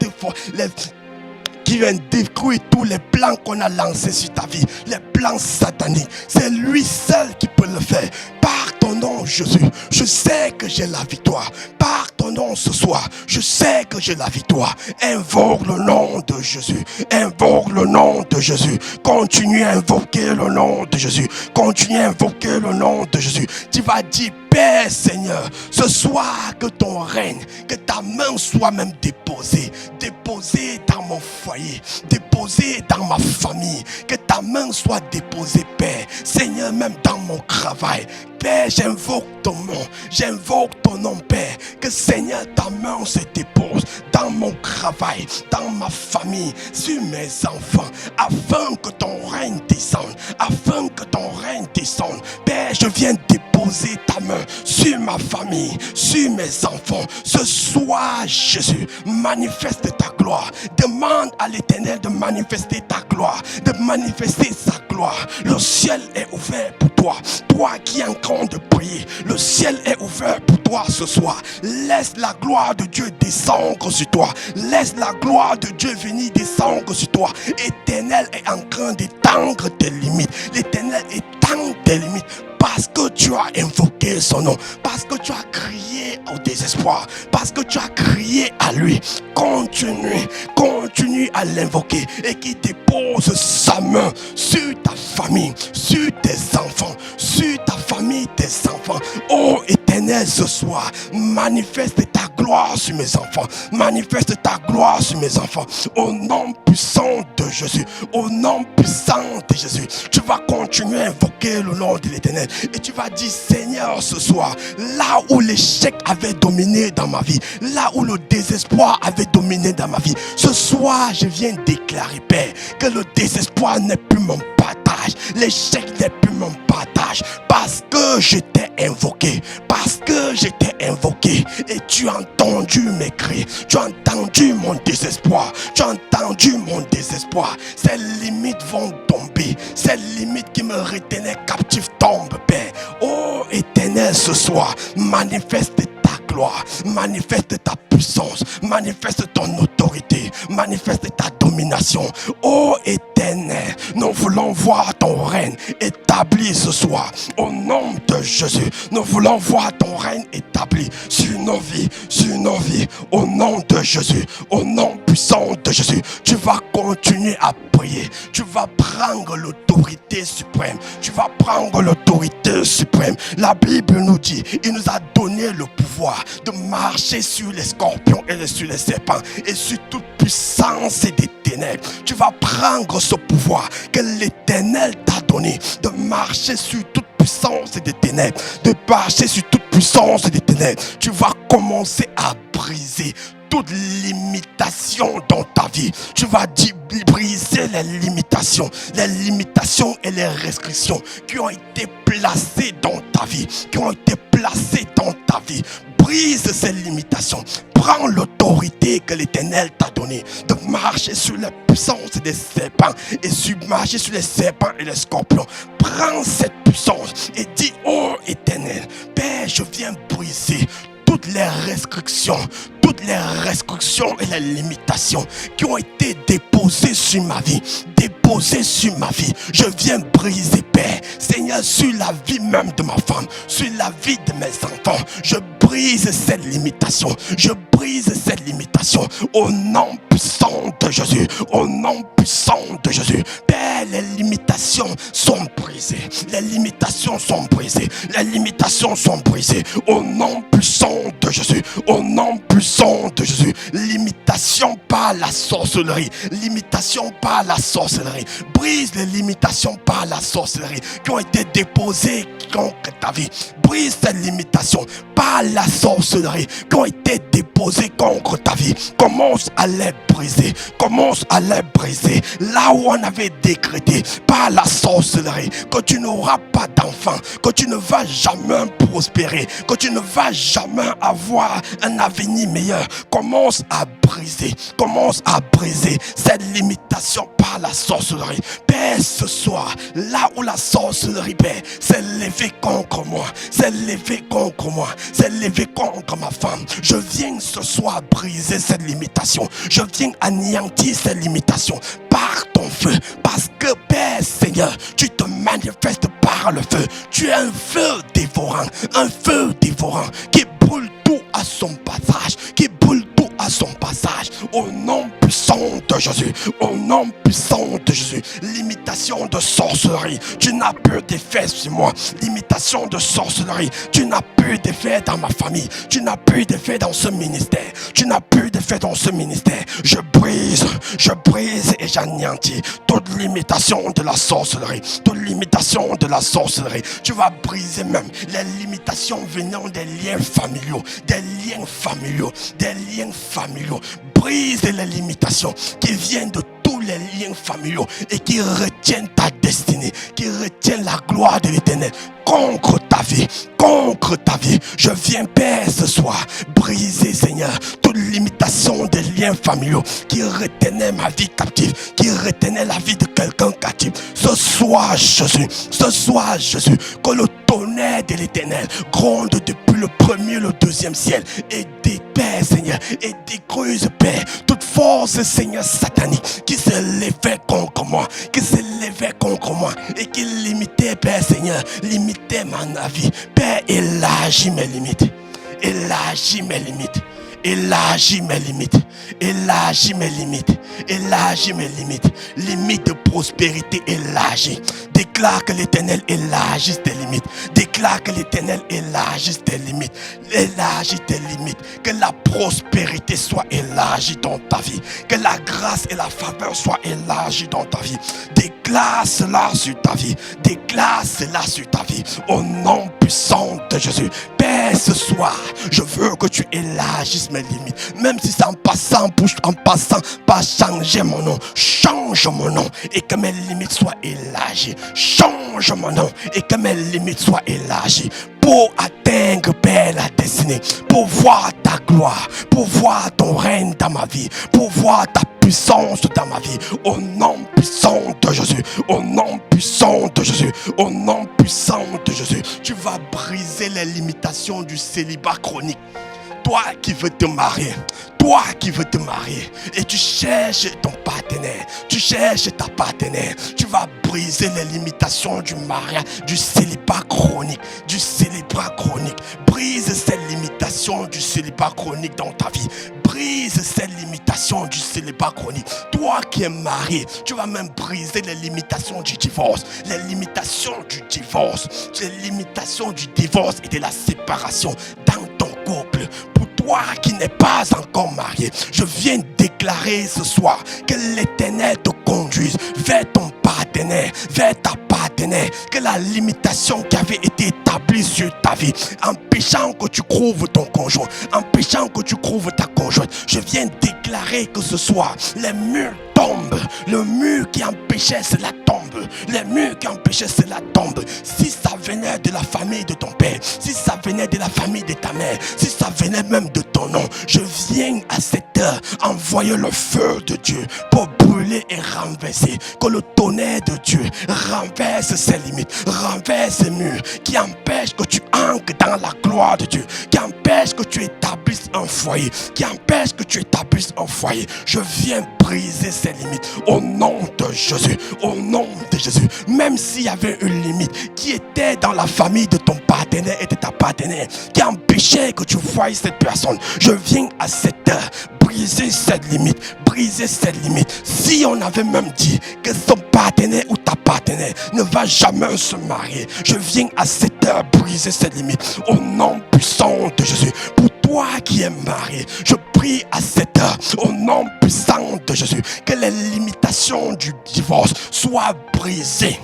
Speaker 1: qui vient détruire tous les plans qu'on a lancés sur ta vie, les plans sataniques. C'est lui seul qui peut le faire. Par ton nom, Jésus, je sais que j'ai la victoire. Par ton nom ce soir, je sais que j'ai la victoire. Invoque le nom de Jésus. Invoque le nom de Jésus. Continue à invoquer le nom de Jésus. Continue à invoquer le nom de Jésus. Tu vas dire, Père Seigneur, ce soir que ton règne, que ta main soit même déposée dans mon foyer, déposée dans ma famille, que ta main soit déposée, Père, Seigneur, même dans mon travail. Père, j'invoque ton nom, Père, que Seigneur, ta main se dépose dans mon travail, dans ma famille, sur mes enfants, afin que ton règne descende, Père, je viens déposer ta main sur ma famille, sur mes enfants. Ce soir, Jésus, manifeste ta gloire. Demande à l'Éternel de manifester ta gloire, de manifester sa gloire. Le ciel est ouvert pour toi. Toi qui es en train de prier, le ciel est ouvert pour toi ce soir. Laisse la gloire de Dieu descendre sur toi. Laisse la gloire de Dieu venir descendre sur toi. L'Éternel est en train d'étendre tes limites. L'Éternel étend tes limites. Parce que tu as invoqué son nom, parce que tu as crié au désespoir, parce que tu as crié à lui. Continue à l'invoquer et qu'il dépose sa main sur ta famille, sur tes enfants, sur ta famille, tes enfants. Oh Éternel, ce soir, manifeste ta gloire sur mes enfants, manifeste ta gloire sur mes enfants. Au nom puissant de Jésus, au nom puissant de Jésus, tu vas continuer à invoquer le nom de l'Éternel. Et tu vas dire, Seigneur, ce soir, là où l'échec avait dominé dans ma vie, là où le désespoir avait dominé dans ma vie, ce soir, je viens déclarer, Père, que le désespoir n'est plus mon partage, l'échec n'est plus mon partage, parce que je t'ai invoqué, et tu as entendu mes cris, tu as entendu mon désespoir, ces limites vont tomber, ces limites qui me retenaient captif tombent, Père. Oh Éternel, ce soir, manifeste ta gloire, manifeste ta puissance, manifeste ton autorité, manifeste ta domination. Oh Éternel, nous voulons voir ton règne établi ce soir. Au nom de Jésus, nous voulons voir ton règne établi sur nos vies, au nom de Jésus, au nom puissant de Jésus. Tu vas continuer à prier, tu vas prendre l'autorité suprême, La Bible nous dit, il nous a donné le pouvoir de marcher sur les scorpions et sur les serpents et sur toute puissance des ténèbres. Tu vas prendre ce pouvoir que l'Éternel t'a donné de marcher sur toute puissance des ténèbres, Tu vas commencer à briser toute limitation dans ta vie. Tu vas briser les limitations et les restrictions qui ont été placées dans ta vie, Brise ces limitations. Prends l'autorité que l'Éternel t'a donnée de marcher sur les puissances des serpents et marcher sur les serpents et les scorpions. Prends cette puissance et dis: oh Éternel, Père, je viens briser toutes les restrictions et les limitations qui ont été déposées sur ma vie. Je viens briser, Père, Seigneur, sur la vie même de ma femme, sur la vie de mes enfants. Je brise cette limitation. Au nom puissant de Jésus. Père, les limitations sont brisées. Au nom puissant de Jésus. Limitation par la sorcellerie. Brise les limitations par la sorcellerie qui ont été déposées contre ta vie. Brise ces limitations par la sorcellerie qui ont été déposées contre ta vie. Commence à les briser. Là où on avait décrété par la sorcellerie que tu n'auras pas d'enfant, que tu ne vas jamais prospérer, que tu ne vas jamais avoir un avenir meilleur. Commence à briser cette limitation par la sorcellerie. Père, ce soir, là où la sorcellerie, Père, s'est levée contre moi, s'est levée contre ma femme, je viens ce soir briser cette limitation. Je viens anéantir cette limitation par ton feu. Parce que, Père Seigneur, tu te manifestes par le feu. Tu es un feu dévorant qui brûle tout à son passage, au nom puissant de Jésus. Limitation de sorcellerie, tu n'as plus d'effet sur moi. Limitation de sorcellerie, tu n'as plus d'effet dans ma famille, tu n'as plus d'effet dans ce ministère, Je brise et j'anéantis toute limitation de la sorcellerie, Tu vas briser même les limitations venant des liens familiaux, Brise les limitations qui viennent de tous les liens familiaux et qui retiennent ta destinée, qui retiennent la gloire de l'Éternel contre ta vie. Je viens, Père, ce soir briser, Seigneur, toute limitation des liens familiaux qui retenaient ma vie captive, qui retenaient la vie de quelqu'un captif. Ce soir, Jésus, que le tonnerre de l'Éternel gronde depuis le premier, le deuxième ciel et Père, Seigneur, et détruise, Père, toute force, Seigneur, satanique qui se levait contre moi, et qui limitait, Père, Seigneur, limitait ma vie. Père, élargis mes limites. Limites de prospérité élargies. Déclare que l'Éternel élargisse tes limites. Élargis tes limites. Que la prospérité soit élargie dans ta vie. Que la grâce et la faveur soient élargies dans ta vie. Déclare cela sur ta vie. Au nom puissant de Jésus. Père, ce soir, je veux que tu élargisses mes limites. Même si c'est en passant par changer mon nom. Change mon nom et que mes limites soient élargies. Change mon nom et que mes limites soient élargies. Pour atteindre, Père, la destinée. Pour voir ta gloire. Pour voir ton règne dans ma vie. Pour voir ta puissance dans ma vie. Au nom puissant de Jésus. Tu vas briser les limitations du célibat chronique. Toi qui veux te marier, et tu cherches ton partenaire, ta partenaire, tu vas briser les limitations du mariage, du célibat chronique. Brise ces limitations du célibat chronique dans ta vie. Toi qui es marié, tu vas même briser les limitations du divorce, les limitations du divorce et de la séparation dans ton couple. Toi qui n'es pas encore marié, je viens déclarer ce soir que l'Éternel te conduise vers ton partenaire partenaire, vers ta partenaire, que la limitation qui avait été établie sur ta vie, empêchant que tu trouves ton conjoint, empêchant que tu trouves ta conjointe, je viens déclarer que ce soir, les murs tombent. Le mur qui empêchait, cela tombe. Les murs qui empêchaient, cela tombe. Si ça venait de la famille de ton père, si ça venait de la famille de ta mère, si ça venait même de ton nom, je viens à cette heure envoyer le feu de Dieu pour brûler et renverser. Que le tonnerre de Dieu renverse ces limites, renverse ces murs qui empêchent que tu ancres dans la gloire de Dieu, qui empêchent que tu établisses un foyer, qui empêchent que tu établisses un foyer. Je viens briser ces limites au nom de Jésus, au nom de Jésus. Même s'il y avait une limite qui était dans la famille de ton partenaire et de ta partenaire, qui empêchait que tu voies cette personne, je viens à cette heure briser cette limite, briser cette limite. Si on avait même dit que son partenaire ou ta partenaire ne va jamais se marier, je viens à cette heure briser cette limite au nom puissant de Jésus. Pour toi qui es marié, je prie à cette heure au nom puissant de Jésus que les limitations du divorce soient brisées.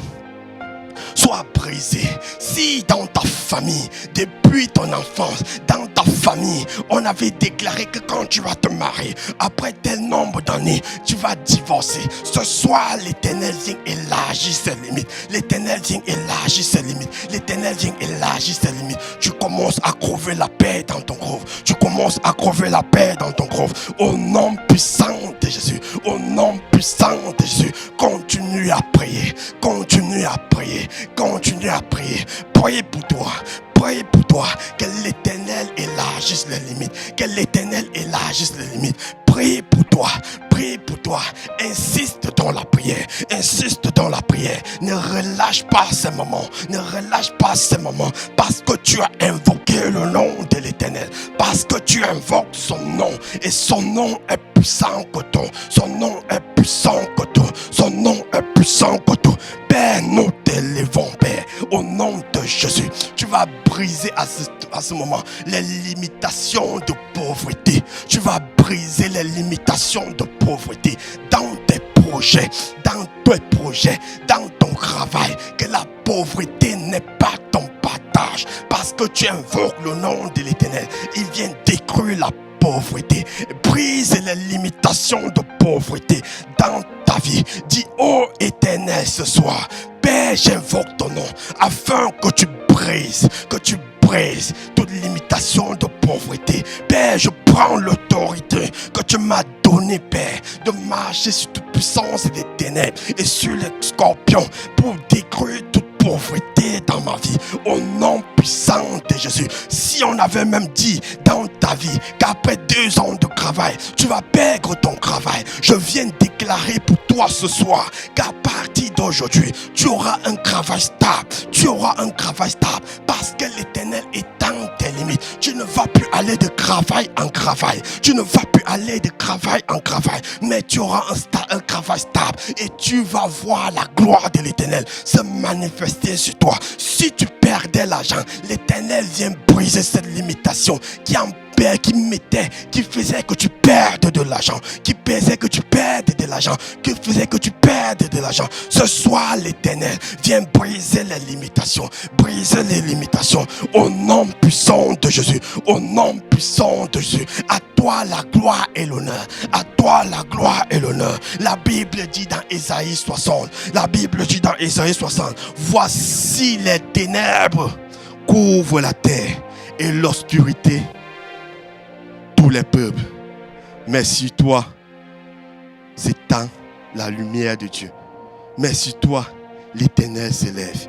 Speaker 1: Sois brisé. Si dans ta famille, depuis ton enfance, dans ta famille, on avait déclaré que quand tu vas te marier, après tel nombre d'années, tu vas divorcer. Ce soir, l'Éternel vient élargir ses limites. L'Éternel vient élargir ses limites. L'Éternel vient élargir ses limites. Tu commences à crever la paix dans ton groupe. Tu commences à crever la paix dans ton groupe. Au nom puissant de Jésus. Au nom puissant de Jésus. Continue à prier. Continue à prier. Continue à prier. Priez pour toi. Priez pour toi. Que l'Éternel élargisse les limites. Que l'Éternel élargisse les limites. Priez pour toi. Priez pour toi. Insiste dans la prière. Insiste dans la prière. Ne relâche pas ces moments. Ne relâche pas ces moments. Parce que tu as invoqué le nom de l'Éternel. Parce que tu invoques son nom. Et son nom est puissant que tout. Son nom est puissant que tout. Son nom est puissant que tout. Père, nous t'élevons, Père, au nom de Jésus. Tu vas briser à ce moment les limitations de pauvreté. Tu vas briser les limitations de pauvreté dans tes projets, dans ton travail. Que la pauvreté n'est pas ton partage. Parce que tu invoques le nom de l'Éternel. Il vient détruire la pauvreté. Brise les limitations de pauvreté dans ta vie. Dis, ô Éternel, ce soir, Père, j'invoque ton nom afin que tu brises toute limitation de pauvreté. Père, je prends l'autorité que tu m'as donnée, Père, de marcher sur toute puissance des ténèbres et sur les scorpions pour détruire toute pauvreté dans ma vie, au nom puissant de Jésus. Si on avait même dit dans ta vie qu'après 2 ans de travail, tu vas perdre ton travail, je viens déclarer pour toi ce soir qu'à partir d'aujourd'hui, tu auras un travail stable. Tu auras un travail stable parce que l'Éternel étend tes limites. Tu ne vas plus aller de travail en travail. Tu ne vas plus aller de travail en travail, mais tu auras un travail stable et tu vas voir la gloire de l'Éternel se manifester sur toi. Si tu perdais l'argent, l'Éternel vient briser cette limitation qui faisait que tu perdes de l'argent, qui faisait que tu perdes de l'argent, qui faisait que tu perdes de l'argent. Ce soir, l'Éternel vient briser les limitations, au nom puissant de Jésus, au nom puissant de Jésus. À toi la gloire et l'honneur, à toi la gloire et l'honneur. La Bible dit dans Ésaïe 60, voici les ténèbres couvrent la terre et l'obscurité tous les peuples. Mais sur toi s'étend la lumière de Dieu. Mais sur toi l'Éternel s'élève.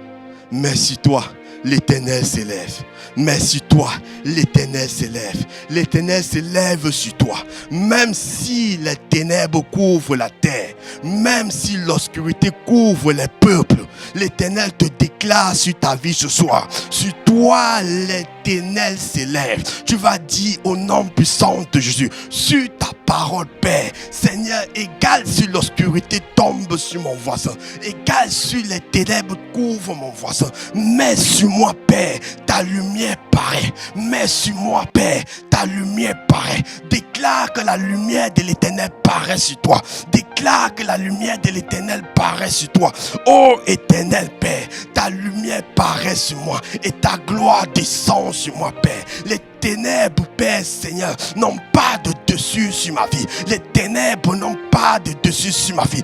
Speaker 1: Mais sur toi l'Éternel s'élève. Mais sur toi l'Éternel s'élève. L'Éternel s'élève sur toi. Même si les ténèbres couvrent la terre, même si l'obscurité couvre les peuples, l'Éternel te déclare sur ta vie ce soir. Sur toi l'Éternel s'élève. Tu vas dire au nom puissant de Jésus, sur ta parole, Père, Seigneur, égale si l'obscurité tombe sur mon voisin, égale si les ténèbres couvrent mon voisin, mais sur moi, Père, ta lumière paraît. Mais sur moi, Père, ta lumière paraît. Déclare que la lumière de l'Éternel paraît sur toi. Déclare déclare que la lumière de l'Éternel paraît sur toi. Ô Éternel Père, ta lumière paraît sur moi et ta gloire descend sur moi, Père. Les ténèbres, Père Seigneur, n'ont pas de dessus sur ma vie. Les ténèbres n'ont pas de dessus sur ma vie.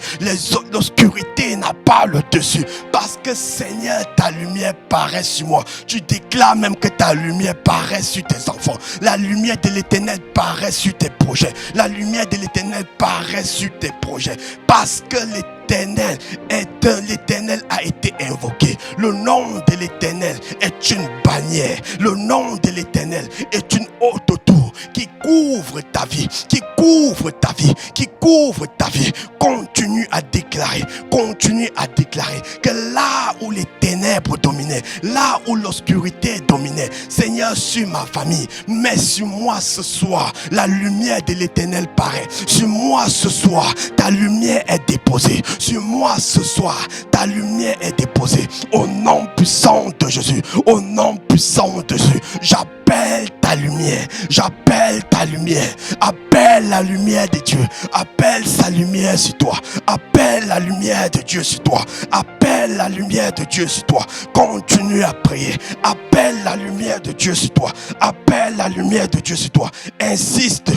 Speaker 1: L'obscurité n'a pas le dessus. Parce que Seigneur, ta lumière paraît sur moi. Tu déclares même que ta lumière paraît sur tes enfants. La lumière de l'Éternel paraît sur tes projets. La lumière de l'Éternel paraît sur tes projets. Parce que l'Éternel a été invoqué. Le nom de l'Éternel est une bannière. Le nom de l'Éternel est une haute tour qui couvre ta vie, qui couvre ta vie, qui couvre ta vie. Continue à déclarer que là où les ténèbres dominaient, là où l'obscurité dominait, Seigneur, sur ma famille, mais sur moi ce soir, la lumière de l'Éternel paraît. Sur moi ce soir, ta lumière est déposée. Sur moi ce soir, ta lumière est déposée. Au nom puissant de Jésus, au nom puissant de Jésus, j'appelle ta lumière, j'appelle ta lumière. Appelle la lumière de Dieu, appelle sa lumière sur toi, appelle la lumière de Dieu sur toi, appelle la lumière de Dieu sur toi. Continue à prier, appelle la lumière de Dieu sur toi, appelle la lumière de Dieu sur toi. Insiste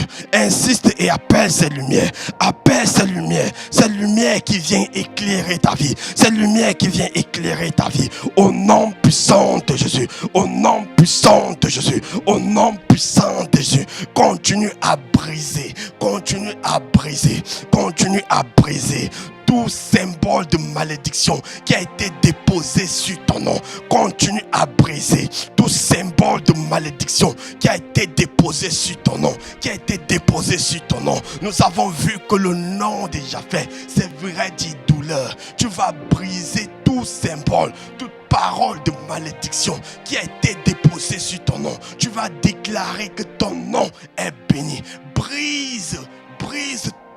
Speaker 1: et appelle cette lumière, appelle cette lumière qui vient éclairer ta vie, cette lumière qui vient éclairer ta vie. Au nom puissant de Jésus, au nom puissant de Jésus, au nom puissant de Jésus, continue à briser, continue à briser, continue à briser tout symbole de malédiction qui a été déposé sur ton nom. Continue à briser tout symbole de malédiction qui a été déposé sur ton nom, qui a été déposé sur ton nom. Nous avons vu que le nom de Japheth, c'est vrai dit douleur. Tu vas briser tout symbole, toute parole de malédiction qui a été déposée sur ton nom. Tu vas déclarer que ton nom est béni. Brise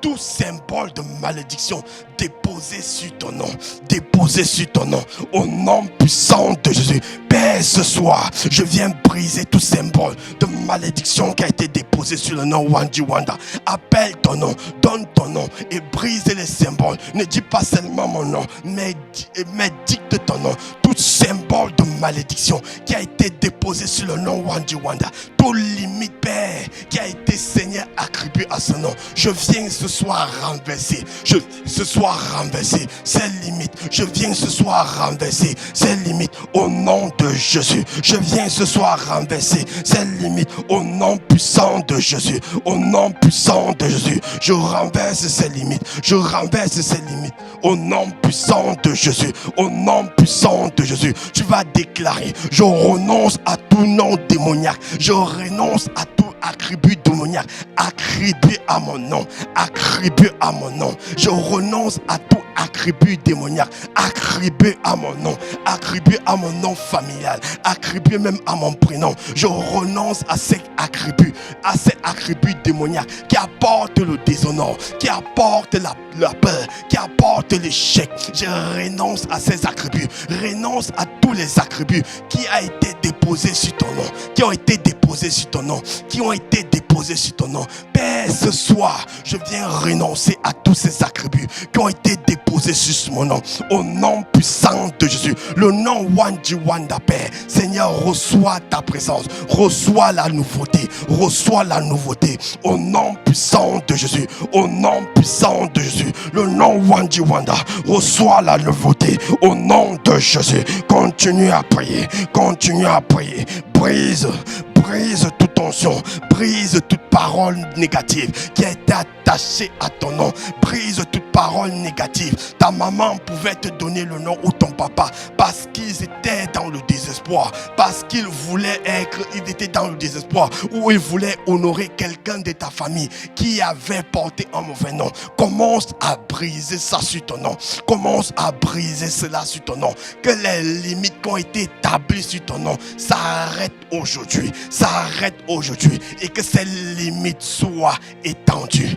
Speaker 1: tout symbole de malédiction déposé sur ton nom, déposé sur ton nom, au nom puissant de Jésus. Père, ce soir, je viens briser tout symbole de malédiction qui a été déposé sur le nom Wandji Wanda. Appelle ton nom, donne ton nom et brise les symboles. Ne dis pas seulement mon nom, mais dicte ton nom. Tout symbole de malédiction qui a été déposé sur le nom Wandji Wanda, toute limite, Père, qui a été, Seigneur, attribué à ce nom, je viens ce soir renverser. Je viens ce soir renverser ces limites. Je viens ce soir renverser ces limites au nom de Jésus. Je viens ce soir renverser ces limites au nom puissant de Jésus. Au nom puissant de Jésus, je renverse ces limites. Je renverse ces limites au nom puissant de Jésus. Au nom puissant de Jésus, tu vas déclarer: je renonce à tout nom démoniaque. Je renonce à tout attribut démoniaque attribué à mon nom, attribué à mon nom. Je renonce à tout attribut démoniaque attribué à mon nom, attribué à mon nom familial, attribué même à mon prénom. Je renonce à ces attributs démoniaques qui apportent le déshonneur, qui apportent la peur, qui apportent l'échec. Je renonce à ces attributs, renonce à tous les attributs qui a été déposés sur ton nom, qui ont été déposés sur ton nom, qui ont été déposés sur ton nom. Père, ce soir, je viens renoncer à tous ces attributs qui ont été déposés sur mon nom, au nom puissant de Jésus, le nom Wandji Wanda. Père, Seigneur, reçois ta présence, reçois la nouveauté, au nom puissant de Jésus, au nom puissant de Jésus, le nom Wandji Wanda, reçois la nouveauté, au nom de Jésus. Continue à prier, brise toute tension, brise toute parole négative qui a été attachée à ton nom, brise toute parole négative. Ta maman pouvait te donner le nom, ou ton papa, parce qu'ils étaient dans le désespoir, parce qu'ils étaient dans le désespoir, ou ils voulaient honorer quelqu'un de ta famille qui avait porté un mauvais nom. Commence à briser ça sur ton nom, commence à briser cela sur ton nom, que les limites qui ont été établies sur ton nom s'arrêtent aujourd'hui, et que ces limites soient étendues,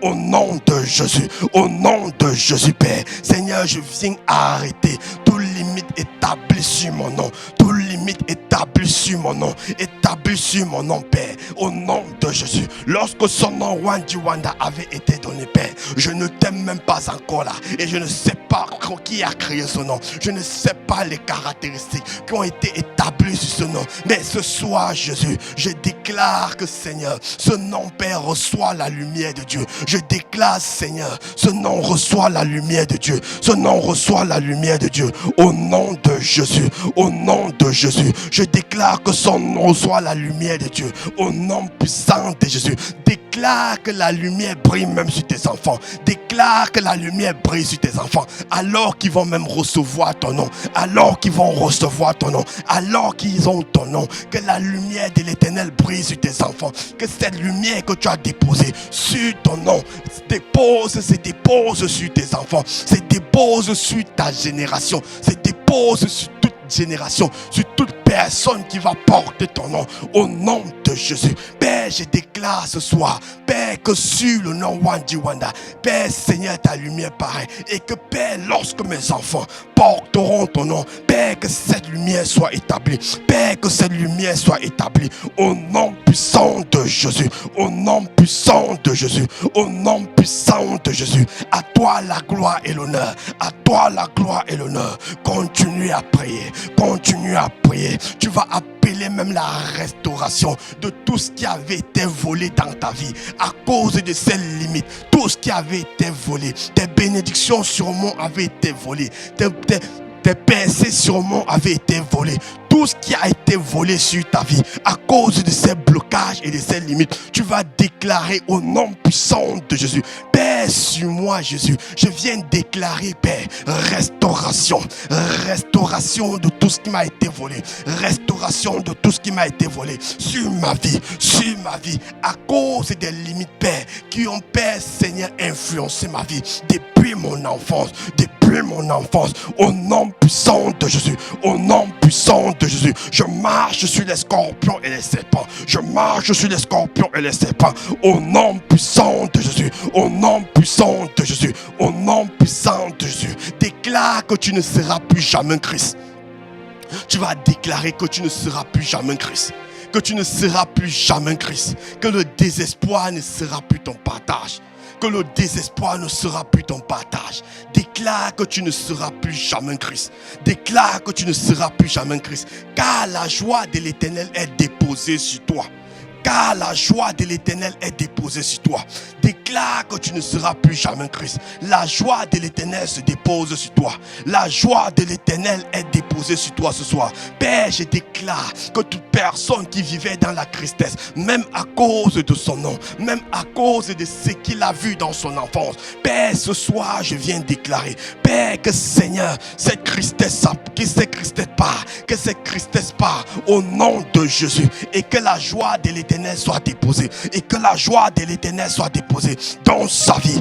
Speaker 1: au nom de Jésus, au nom de Jésus. Père, Seigneur, je viens arrêter toute limite établie sur mon nom, toute limite établie sur mon nom. Établie sur mon nom, Père. Au nom de Jésus. Lorsque son nom Wandi Wanda avait été donné, Père, je ne t'aime même pas encore là. Et je ne sais pas qui a créé ce nom. Je ne sais pas les caractéristiques qui ont été établies sur ce nom. Mais ce soir, Jésus, je déclare que, Seigneur, ce nom, Père, reçoit la lumière de Dieu. Je déclare, Seigneur, ce nom reçoit la lumière de Dieu. Ce nom reçoit la lumière de Dieu. Au nom de Jésus. Au nom de Jésus. Je déclare que son nom reçoit la lumière de Dieu. Au nom puissant de Jésus. Déclare que la lumière brille même sur tes enfants. Déclare que la lumière brille sur tes enfants. Alors qu'ils vont même recevoir ton nom. Alors qu'ils vont recevoir ton nom. Alors qu'ils ont ton nom. Que la lumière de l'Éternel brille sur tes enfants. Que cette lumière que tu as déposée sur ton nom se dépose sur tes enfants. Se dépose sur ta génération. Se dépose sur toute génération, sur toute personne qui va porter ton nom, au nom de Jésus. Père, je déclare ce soir, Père, que sur le nom Wandi Wanda, Père, Seigneur, ta lumière paraît, et que, Père, lorsque mes enfants porteront ton nom, Père, que cette lumière soit établie, Père, que cette lumière soit établie, au nom puissant de Jésus, au nom puissant de Jésus, au nom puissant de Jésus. À toi la gloire et l'honneur, à toi la gloire et l'honneur. Continue à prier. Continue à prier. Tu vas appeler même la restauration de tout ce qui avait été volé dans ta vie à cause de ces limites. Tout ce qui avait été volé. Tes bénédictions sûrement avaient été volées. Tes pensées sûrement avaient été volées. Tout ce qui a été volé sur ta vie à cause de ces blocages et de ces limites, tu vas déclarer au nom puissant de Jésus. Père, sur moi, Jésus, je viens déclarer, Père, restauration. Restauration de tout ce qui m'a été volé. Restauration de tout ce qui m'a été volé sur ma vie, à cause des limites, Père, qui ont, Père, Seigneur, influencé ma vie depuis mon enfance, au nom puissant de Jésus, au nom puissant de Jésus. Je marche sur les scorpions et les serpents. Je marche sur les scorpions et les serpents. Au nom puissant de Jésus. Au nom puissant de Jésus. Au nom puissant de Jésus. Déclare que tu ne seras plus jamais Christ. Tu vas déclarer que tu ne seras plus jamais Christ. Que tu ne seras plus jamais Christ. Que le désespoir ne sera plus ton partage. Que le désespoir ne sera plus ton partage. Déclare que tu ne seras plus jamais Christ. Déclare que tu ne seras plus jamais Christ. Car la joie de l'Éternel est déposée sur toi. Car la joie de l'Éternel est déposée sur toi. Déclare que tu ne seras plus jamais Christ. La joie de l'Éternel se dépose sur toi. La joie de l'Éternel est déposée sur toi ce soir. Père, je déclare que toute personne qui vivait dans la tristesse, même à cause de son nom, même à cause de ce qu'il a vu dans son enfance, Père, ce soir, je viens déclarer, Père, que Seigneur, cette tristesse part au nom de Jésus, et que la joie de l'Éternel soit déposée, et que la joie de l'Éternel soit déposée dans sa vie,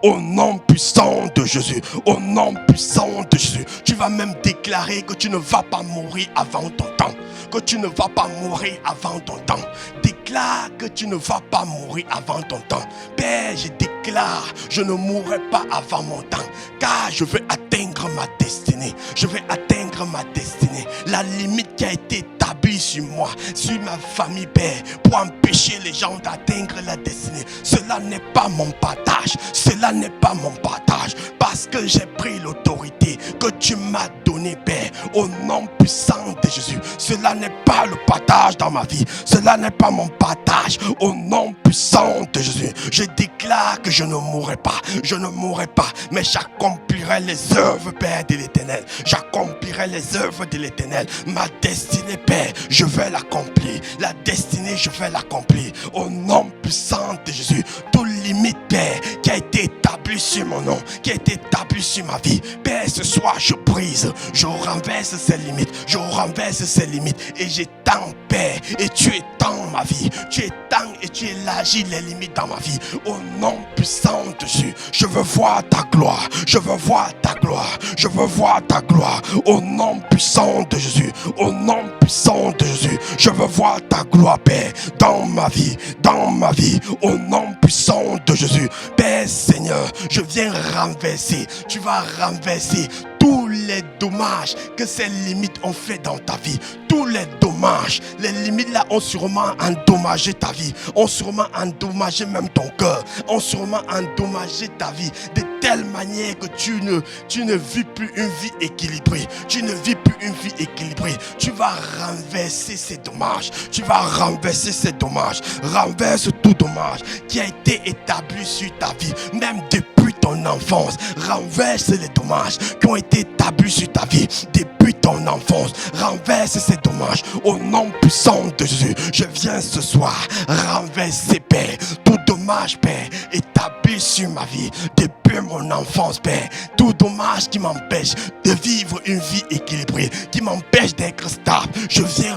Speaker 1: au nom puissant de Jésus, au nom puissant de Jésus. Tu vas même déclarer que tu ne vas pas mourir avant ton temps, que tu ne vas pas mourir avant ton temps. Déclare que tu ne vas pas mourir avant ton temps. Père, je déclare, je ne mourrai pas avant mon temps, car je veux atteindre ma destinée. Je veux atteindre ma destinée. La limite qui a été établie sur moi, sur ma famille, Père, pour empêcher les gens d'atteindre la destinée, cela n'est pas mon partage. Cela n'est pas mon partage, parce que j'ai pris l'autorité que tu m'as donnée, Père, au nom puissant de Jésus. Cela n'est pas le partage dans ma vie. Cela n'est pas mon partage, au nom puissant de Jésus. Je déclare que je ne mourrai pas. Je ne mourrai pas, mais j'accomplirai les œuvres, Père, de l'Éternel. J'accomplirai les œuvres de l'Éternel. Ma destinée, Père, je vais l'accomplir. La destinée, je vais l'accomplir. Au nom puissant de Jésus. Toute limite, Père, qui a été établie sur mon nom, qui a été établie sur ma vie, Père, ce soir, je brise. Je renverse ces limites. Je renverse ces limites. Et j'étends, Père, et tu étends ma vie. Tu étends et tu élargis les limites dans ma vie. Au nom puissant de Jésus, je veux voir ta gloire. Je veux voir ta gloire. Je veux voir ta gloire. Au nom puissant de Jésus. Au nom puissant de Jésus. Je veux voir ta gloire, Père, dans ma vie. Dans ma vie. Au nom puissant de Jésus. Père Seigneur, je viens renverser. Tu vas renverser tous les dommages que ces limites ont fait dans ta vie, tous les dommages, les limites là ont sûrement endommagé ta vie, ont sûrement endommagé même ton cœur, ont sûrement endommagé ta vie de telle manière que tu ne vis plus une vie équilibrée, tu ne vis plus une vie équilibrée. Tu vas renverser ces dommages, tu vas renverser ces dommages, renverse tout dommage qui a été établi sur ta vie, même depuis ton enfance. Renverse les dommages qui ont été établis sur ta vie depuis ton enfance. Renverse ces dommages au nom puissant de Jésus. Je viens ce soir renverser, Père, tout dommage, Père, établi sur ma vie depuis mon enfance, Père. Tout dommage qui m'empêche de vivre une vie équilibrée, qui m'empêche d'être stable. Je viens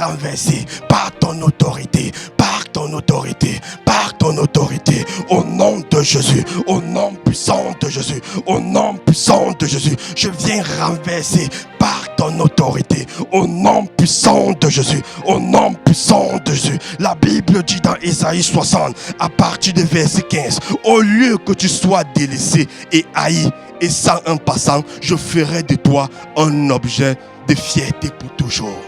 Speaker 1: renverser par ton autorité, par ton autorité, par ton autorité, au nom de Jésus, au nom puissant de Jésus, au nom puissant de Jésus. Je viens renverser par ton autorité, au nom puissant de Jésus, au nom puissant de Jésus. La Bible dit dans Ésaïe 60, à partir du verset 15, au lieu que tu sois délaissé et haï et sans un passant, je ferai de toi un objet de fierté pour toujours.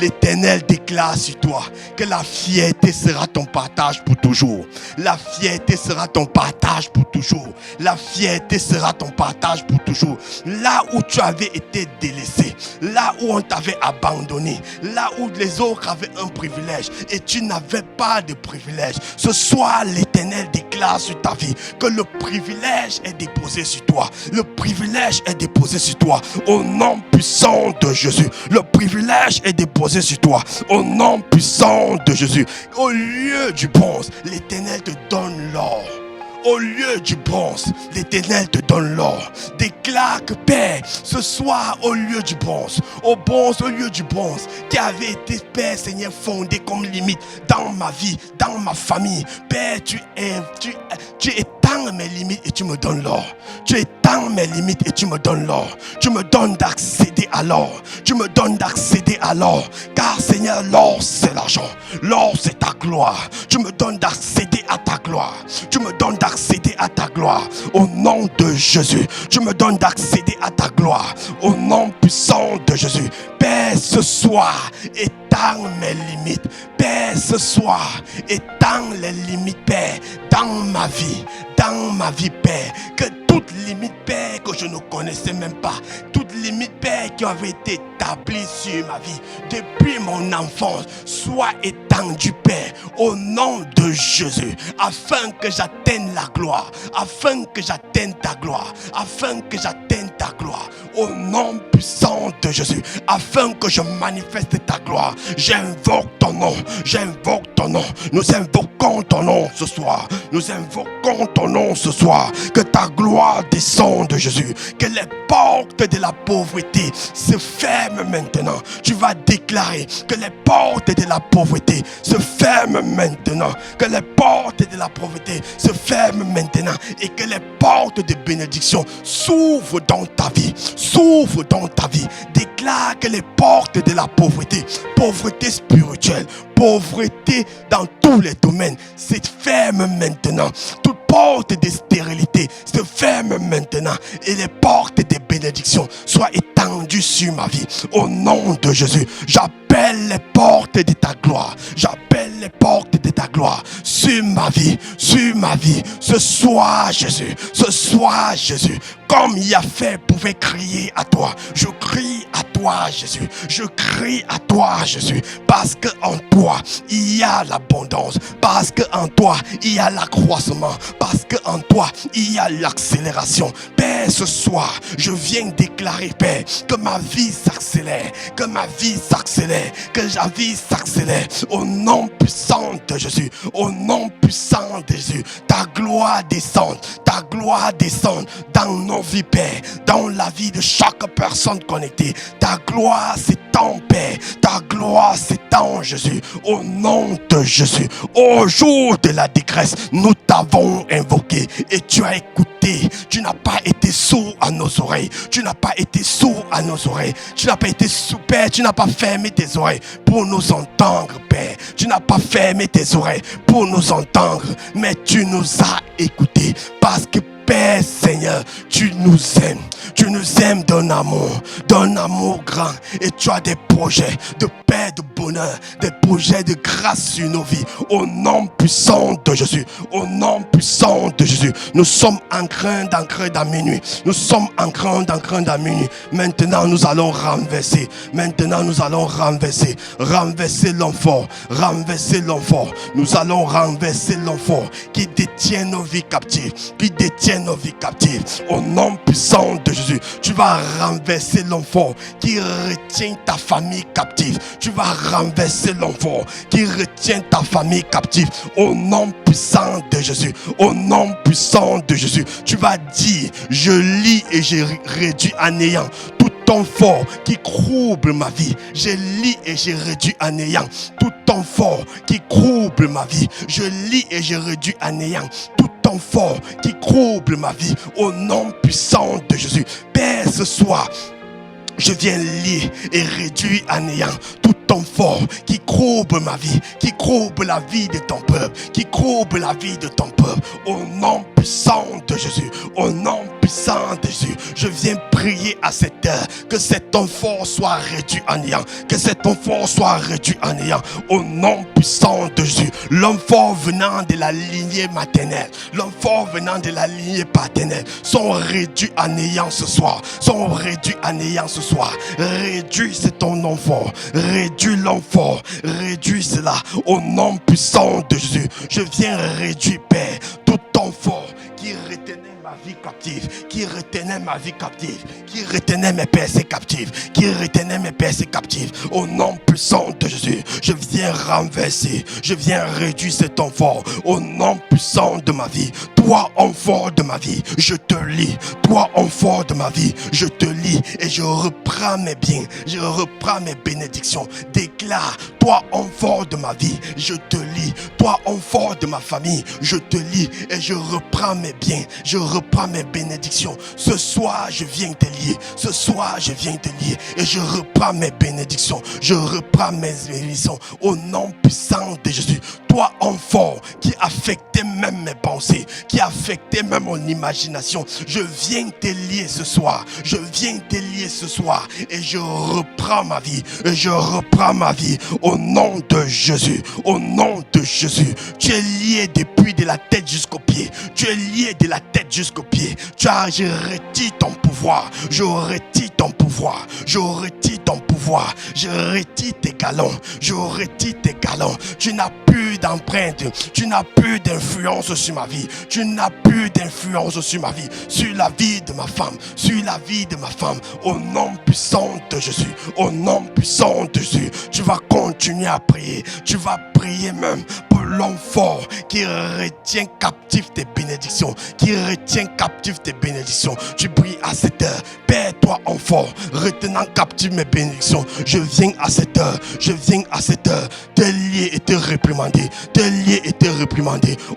Speaker 1: L'Éternel déclare sur toi que la fierté sera ton partage pour toujours. La fierté sera ton partage pour toujours. La fierté sera ton partage pour toujours. Là où tu avais été délaissé, là où on t'avait abandonné, là où les autres avaient un privilège et tu n'avais pas de privilège, ce soir l'Éternel déclare sur ta vie que le privilège est déposé sur toi. Le privilège est déposé sur toi au nom puissant de Jésus. Le privilège est déposé sur toi au nom puissant de Jésus. Au lieu du bronze, l'Éternel te donne l'or. Au lieu du bronze, l'Éternel te donne l'or. Déclare que, Père, ce soir, au lieu du bronze, au lieu du bronze, qui avait été, Père Seigneur, fondé comme limite dans ma vie, dans ma famille, Père, tu étends mes limites et tu me donnes l'or. Tu étends mes limites et tu me donnes l'or. Tu me donnes d'accéder à l'or. Tu me donnes d'accéder à l'or. Car, Seigneur, l'or, c'est l'argent. L'or, c'est ta gloire. Tu me donnes d'accéder à ta gloire. Tu me donnes d'accéder à ta gloire au nom de Jésus. Tu me donnes d'accéder à ta gloire au nom puissant de Jésus. Père, ce soir, étends mes limites. Père, ce soir, étends les limites, Père, dans ma vie, Père. Que toute limite, Père, que je ne connaissais même pas, toute limite, Père, qui avait été établie sur ma vie depuis mon enfance, soit étendue, Père, au nom de Jésus, afin que j'atteigne la gloire, afin que j'atteigne ta gloire, afin que j'atteigne ta gloire, au nom puissant de Jésus, afin que je manifeste ta gloire. J'invoque ton nom, j'invoque ton nom. Nous invoquons ton nom ce soir. Nous invoquons ton nom ce soir. Que ta gloire descende, Jésus. Que les portes de la pauvreté se ferment maintenant. Tu vas déclarer que les portes de la pauvreté se ferment maintenant. Que les portes de la pauvreté se ferment maintenant. Et que les portes de bénédiction s'ouvrent dans ta vie. S'ouvrent dans ta vie. Déclare que les portes de la pauvreté, pauvreté spirituelle, pauvreté dans tous les domaines, se ferment maintenant. Toute porte de stérilité se ferme maintenant. Et les portes de bénédiction soient étendues sur ma vie. Au nom de Jésus, j'appelle les portes de ta gloire. J'appelle les portes de ta gloire sur ma vie, sur ma vie. Ce soir, Jésus, ce soir, Jésus, comme Yahvé pouvait crier à toi, je crie à toi, Jésus. Je crie à toi, Jésus, parce qu'en toi, il y a l'abondance, parce qu'en toi, il y a l'accroissement, parce qu'en toi, il y a l'accélération. Père, ce soir, je viens déclarer, Père, que ma vie s'accélère, que ma vie s'accélère, que ma vie s'accélère, au nom puissant de Jésus, au nom puissant de Jésus. Ta gloire descende dans nos vies, Père, dans la vie de chaque personne connectée. Ta gloire s'étend, Père, ta gloire s'étend, Jésus, au nom de Jésus. Au jour de la détresse, nous t'avons invoqué et tu as écouté. Tu n'as pas été sourd à nos oreilles. Tu n'as pas été sourd à nos oreilles. Tu n'as pas été sourd, Père. Tu n'as pas fermé tes oreilles pour nous entendre, Père. Tu n'as pas fermé tes oreilles pour nous entendre, mais tu nous as écoutés parce que Père Seigneur, tu nous aimes d'un amour grand. Et tu as des projets de paix, de bonheur, des projets de grâce sur nos vies. Au nom puissant de Jésus, au nom puissant de Jésus, nous sommes en train d'ancrer dans minuit. Nous sommes en train d'ancrer dans minuit. Maintenant, nous allons renverser. Renverser l'enfant. Nous allons renverser l'enfant qui détient nos vies captives. Au nom puissant de Jésus, tu vas renverser l'enfant qui retient ta famille captive. Tu vas renverser l'enfant qui retient ta famille captive. Au nom puissant de Jésus, tu vas dire, je lis et je réduis à néant tout enfant qui trouble ma vie. Je lis et je réduis à néant tout enfant qui trouble ma vie. Je lis et je réduis à néant tout enfant qui trouble ma vie. Au nom puissant de Jésus, Père, ce soir, je viens lier et réduire à néant tout enfant qui trouble ma vie, qui trouble la vie de ton peuple, Au nom puissant de Jésus, je viens prier à cette heure que cet enfant soit réduit à néant, Au nom puissant de Jésus, l'enfant venant de la lignée maternelle, l'enfant venant de la lignée paternelle sont réduits à néant ce soir, Réduis ton enfant, réduis l'enfant, réduis cela au nom puissant de Jésus. Je viens réduire, Père, tout enfant qui retenait ma vie captive, qui retenait mes pensées captives, au nom puissant de Jésus, je viens renverser, je viens réduire cet enfant, au nom puissant de ma vie. Toi, enfant de ma vie, je te lis, je te lis et je reprends mes biens, je reprends mes bénédictions. Déclare, toi, enfant de ma vie, je te lis, toi, enfant de ma famille, je te lis et je reprends mes biens, je reprends mes bénédictions. Ce soir, je viens te lier, et je reprends mes bénédictions, je reprends mes bénédictions au nom puissant de Jésus. Toi, enfant qui affectait même mes pensées, qui affectait même mon imagination, je viens te lier ce soir, et je reprends ma vie, au nom de Jésus, Tu es lié depuis de la tête jusqu'au pied, Tu as, je retire ton pouvoir, je retire tes galons, tu n'as plus d'empreinte, tu n'as plus d'influence sur ma vie, sur la vie de ma femme, au nom puissant de Jésus, tu vas continuer à prier, tu vas prier même pour l'enfant qui retient captif tes bénédictions, tu pries à cette heure, Père, toi enfant, retenant captif mes bénédictions, je viens à cette heure, te lier et te réprimander,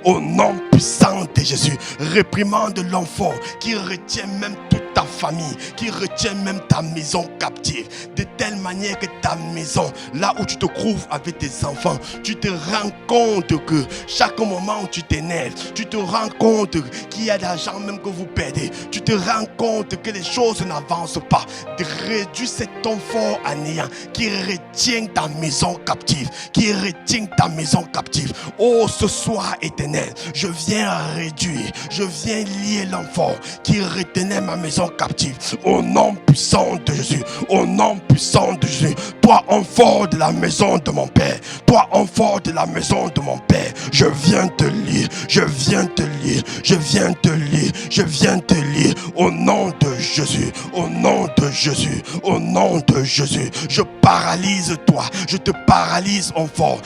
Speaker 1: au nom puissant de Jésus. Réprimande l'enfant qui retient même toute ta famille, qui retient même ta maison captive, de telle manière que ta maison, là où tu te trouves avec tes enfants, tu te rends compte que chaque moment où tu t'énerves, tu te rends compte qu'il y a de l'argent même que vous perdez, tu te rends compte que les choses n'avancent pas. Réduis cet enfant à néant qui retient ta maison captive, Oh, ce soir éternel, je viens réduire, je viens lier l'enfant qui retenait ma maison captive, au nom puissant de Jésus, Toi, enfant de la maison de mon Père, je viens te lire, au nom de Jésus, je paralyse toi, je te paralyse enfant,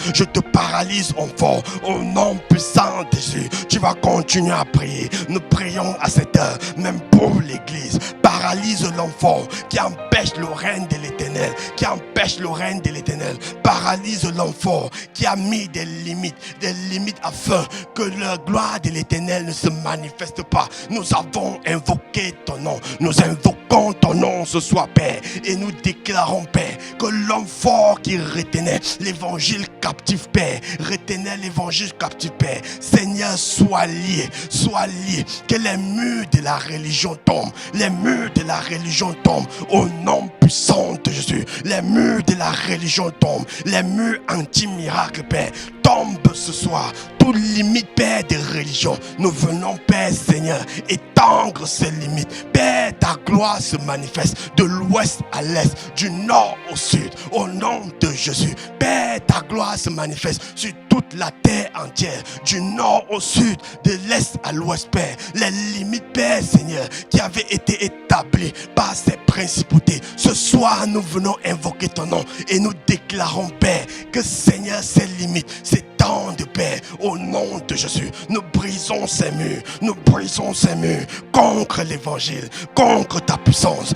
Speaker 1: au nom puissant de Jésus. Tu vas continuer à prier, nous prions à cette heure, même pour l'église. Paralyse l'enfant qui empêche le règne de l'éternel, l'Éternel, qui empêche le règne de l'Éternel, paralyse l'homme fort, qui a mis des limites afin que la gloire de l'Éternel ne se manifeste pas. Nous avons invoqué ton nom, nous invoquons ton nom ce soir, Père, et nous déclarons, Père, que l'homme fort qui retenait l'évangile captif, Père, retenait l'évangile captif, Père, Seigneur, sois lié, que les murs de la religion tombent, les murs de la religion tombent, au nom puissant de Jésus, les murs de la religion tombent, les murs anti-miracle, Père, tombent ce soir, toute limite, Père, de religion, nous venons, Père, Seigneur, étendre ces limites, Père, ta gloire se manifeste de l'ouest à l'est, du nord au sud, au nom de Jésus, Père, ta gloire se manifeste sur toute la terre entière, du nord au sud, de l'est à l'ouest, Père, les limites, Père, Seigneur, qui avaient été établies par ces principautés, ce soir, nous venons invoquer ton nom et nous déclarons, Père, que Seigneur, ces limites, s'étendent, Père, au nom de Jésus, nous brisons ces murs, contre l'évangile, contre ta puissance,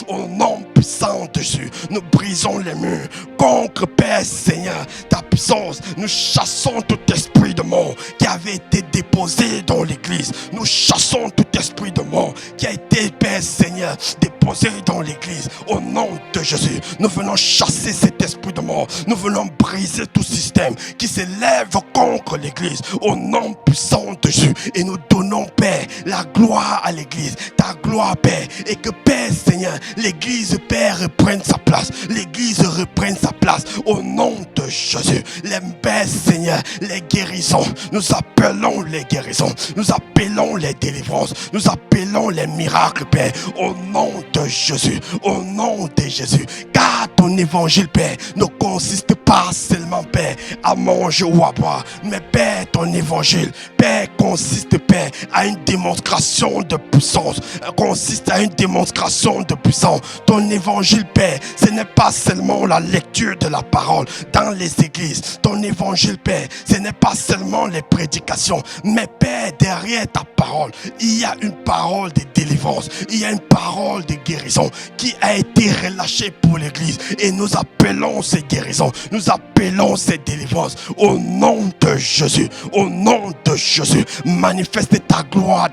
Speaker 1: au nom puissant de Jésus, nous brisons les murs, contre, Père, Seigneur, ta puissance, nous chassons tout esprit de mort qui avait été déposé dans l'église, nous chassons tout esprit de mort qui a été, Père, Seigneur, déposé dans l'église, au nom de Jésus, nous venons chasser cet esprit de mort, nous venons briser tout système qui s'élève contre l'église, au nom puissant de Jésus, et nous donnons, Père, la gloire à l'église, ta gloire, Père, et que, Père, Seigneur, l'église, Père, reprenne sa place, l'église reprenne sa place, au nom de Jésus, les Père, Seigneur, les guérisons, nous appelons les guérisons, nous appelons les délivrances, nous appelons les miracles, Père, au nom de Jésus, car ton évangile, Père, ne consiste pas seulement, Père, à manger ou à boire, mais, Père, ton évangile, Père, consiste, Père, à une démonstration de puissance, ton évangile, Père, ce n'est pas seulement la lecture de la parole dans les églises, ton évangile, Père, ce n'est pas seulement les prédications, mais, Père, derrière ta parole, il y a une parole de délivrance, il y a une parole de guérison qui a été relâchée pour l'église, et nous appelons ces guérisons, nous appelons ces délivrances, au nom de Jésus, manifeste ta gloire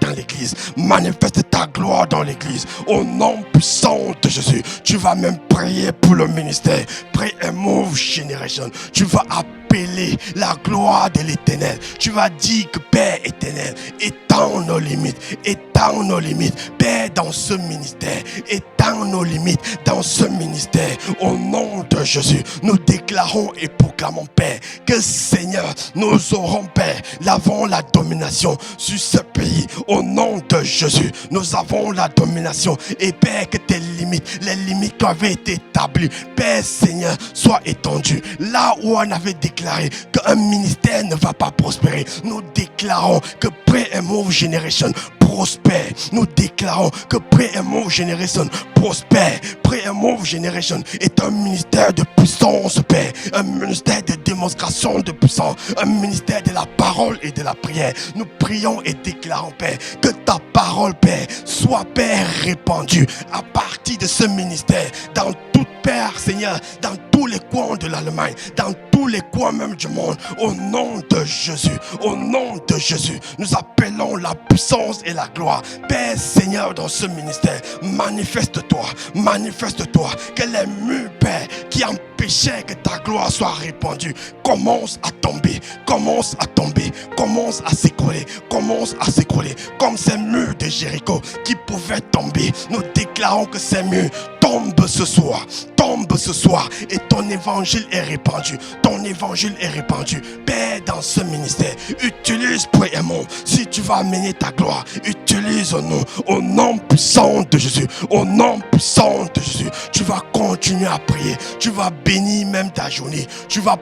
Speaker 1: dans l'église, au nom puissant de Jésus. Tu vas même prier pour le ministère, pray and move generation, tu vas appeler la gloire de l'Éternel, tu vas dire que, Père éternel, étends nos limites, Père, dans ce ministère, étends nos limites dans ce ministère, au nom de Jésus, nous déclarons et proclamons, Père, que, Seigneur, nous aurons, Père, avons la domination sur ce pays, au nom de Jésus, nous avons la domination, et, Père, que tes limites, les limites qui avaient été établies, Père, Seigneur, soient étendues, là où on avait déclaré qu'un ministère ne va pas prospérer, nous déclarons que Pray and Move Generation prospère. Nous déclarons que Pray and Move Generation prospère. Pray and Move Generation est un ministère de puissance, Père, un ministère de démonstration de puissance, un ministère de la parole et de la prière. Nous prions et déclarons, Père, que ta parole, Père, soit, Père, répandue à partir de ce ministère dans toute, Père, Seigneur, dans tous les coins de l'Allemagne, dans tous les coins même du monde, au nom de Jésus, nous appelons la puissance et la gloire. Père, Seigneur, dans ce ministère, manifeste-toi, que les murs, Père, qui empêchaient que ta gloire soit répandue, commence à tomber, commence à s'écrouler, comme ces murs de Jéricho qui pouvaient tomber. Nous déclarons que ces murs tombent ce soir, et ton évangile est répandu, Père, dans ce ministère. Utilise Priamon, si tu vas amener ta gloire, utilise-nous, au nom puissant de Jésus, tu vas continuer à prier, tu vas bénir même ta journée, tu vas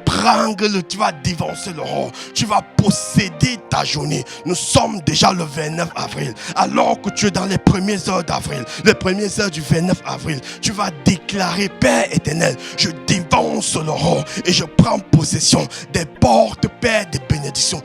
Speaker 1: dévancer l'aurore, tu vas posséder ta journée. Nous sommes déjà le 29 avril, alors que tu es dans les premières heures d'avril, les premières heures du 29 avril, tu vas déclarer, Père éternel, je dévance l'aurore et je prends possession des portes, Père, des bénédictions.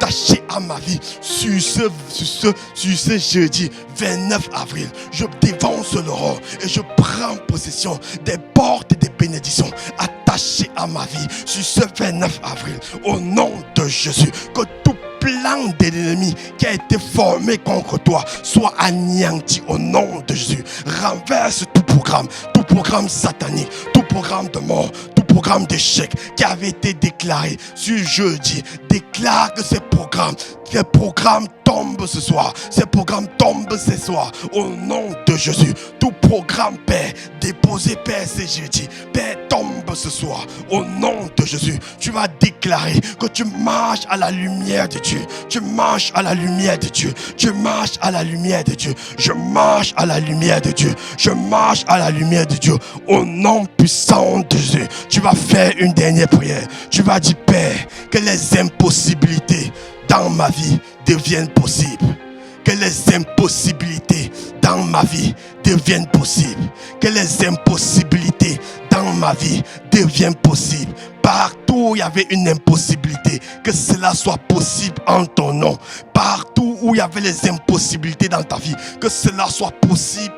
Speaker 1: attaché à ma vie sur ce jeudi 29 avril. Je dévance l'aurore et je prends possession des portes et des bénédictions attachées à ma vie sur ce 29 avril. Au nom de Jésus, que tout plan de l'ennemi qui a été formé contre toi soit anéanti au nom de Jésus. Renverse tout programme satanique, tout programme de mort, tout programme d'échec qui avait été déclaré sur jeudi. Déclare que ces programmes tombent ce soir. Ces programmes tombent ce soir au nom de Jésus. Tout programme, Père, déposé, Père, ce jeudi, Père, tombe ce soir au nom de Jésus. Tu vas déclarer que tu marches à la lumière de Dieu. Tu marches à la lumière de Dieu. Tu marches à la lumière de Dieu. Je marche à la lumière de Dieu. Je marche à la lumière de Dieu. Au nom puissant de Jésus, tu vas faire une dernière prière. Tu vas dire, Père, que les impossibilités dans ma vie deviennent possibles. Que les impossibilités dans ma vie deviennent possibles. Que les impossibilités dans ma vie deviennent possibles. Partout où il y avait une impossibilité, que cela soit possible en ton nom. Partout où il y avait les impossibilités dans ta vie, que cela soit possible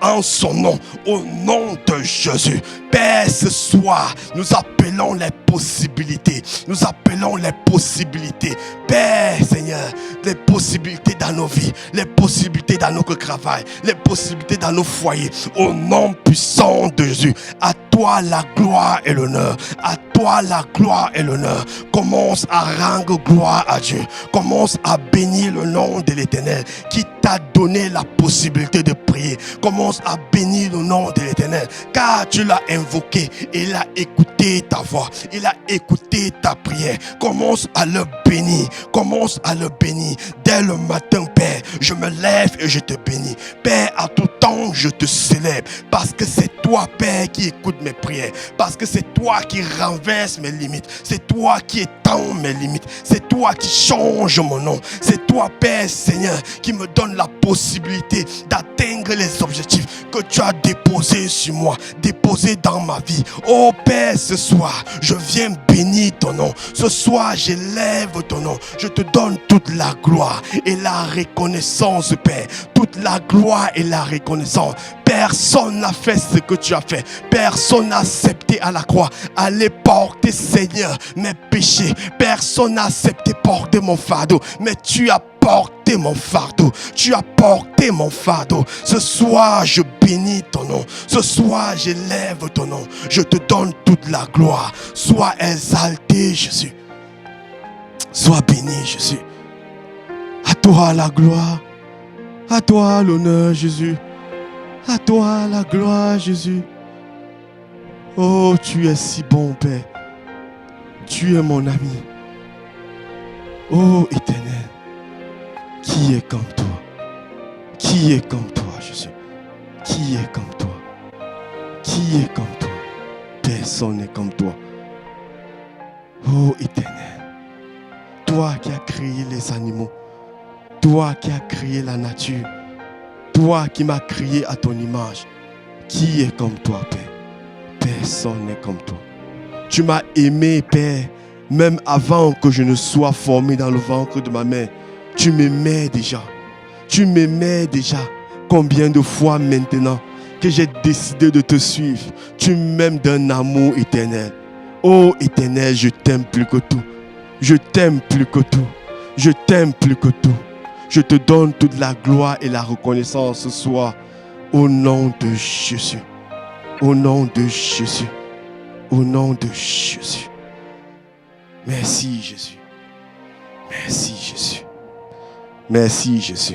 Speaker 1: en son nom, au nom de Jésus. Père, ce soir, nous appelons les possibilités. Nous appelons les possibilités. Père, Seigneur, les possibilités dans nos vies, les possibilités dans notre travail, les possibilités dans nos foyers. Au nom puissant de Jésus, à toi la gloire et l'honneur. À toi la gloire et l'honneur. Commence à rendre gloire à Dieu. Commence à bénir le nom de l'Éternel qui t'a donné la possibilité de prier. Commence à bénir le nom de l'Éternel car tu l'as invoqué et il a écouté ta voix. Il a écouté ta prière. Commence à le bénir. Commence à le bénir. Dès le matin, Père, je me lève et je te bénis. Père, à tout temps, je te célèbre parce que c'est toi, Père, qui écoute mes prières. Parce que c'est toi qui renverse mes limites. C'est toi qui étends mes limites. C'est toi qui change mon nom. C'est toi, Père Seigneur, qui me donne la possibilité d'atteindre les objectifs que tu as déposés sur moi, déposés dans ma vie. Oh Père, ce soir, je viens bénir ton nom. Ce soir, j'élève ton nom. Je te donne toute la gloire et la reconnaissance, Père. Toute la gloire et la reconnaissance. Personne n'a fait ce que tu as fait. Personne n'a accepté à la croix aller porter, Seigneur, mes péchés. Personne n'a accepté porter mon fardeau. Mais tu as porté mon fardeau. Tu as porté mon fardeau. Ce soir, je bénis ton nom. Ce soir, j'élève ton nom. Je te donne toute la gloire. Sois exalté, Jésus. Sois béni, Jésus. À toi la gloire. À toi l'honneur, Jésus. À toi la gloire, Jésus. Oh, tu es si bon, Père. Tu es mon ami. Oh, Éternel. Qui est comme toi? Qui est comme toi, Jésus? Qui est comme toi? Qui est comme toi? Personne n'est comme toi. Oh, Éternel. Toi qui as créé les animaux. Toi qui as créé la nature. Toi qui m'as créé à ton image. Qui est comme toi, Père? Personne n'est comme toi. Tu m'as aimé, Père, même avant que je ne sois formé dans le ventre de ma mère. Tu m'aimais déjà. Tu m'aimais déjà. Combien de fois maintenant que j'ai décidé de te suivre, tu m'aimes d'un amour éternel. Oh Éternel, je t'aime plus que tout. Je t'aime plus que tout. Je t'aime plus que tout. Je te donne toute la gloire et la reconnaissance ce soir. Au nom de Jésus. Au nom de Jésus. Au nom de Jésus. Merci Jésus. Merci Jésus. Merci Jésus.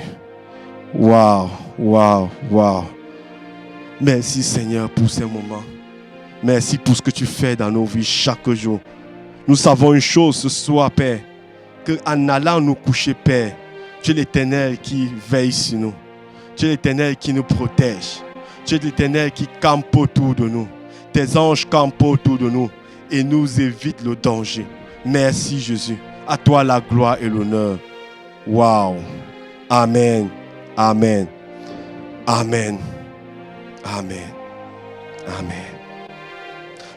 Speaker 1: Waouh, waouh, waouh. Merci Seigneur pour ces moments. Merci pour ce que tu fais dans nos vies chaque jour. Nous savons une chose ce soir, Père, qu'en allant nous coucher, Père, tu es l'Éternel qui veille sur nous. Tu es l'Éternel qui nous protège. Tu es l'Éternel qui campe autour de nous. Tes anges campent autour de nous et nous évitent le danger. Merci Jésus. À toi la gloire et l'honneur. Waouh. Amen. Amen. Amen. Amen. Amen.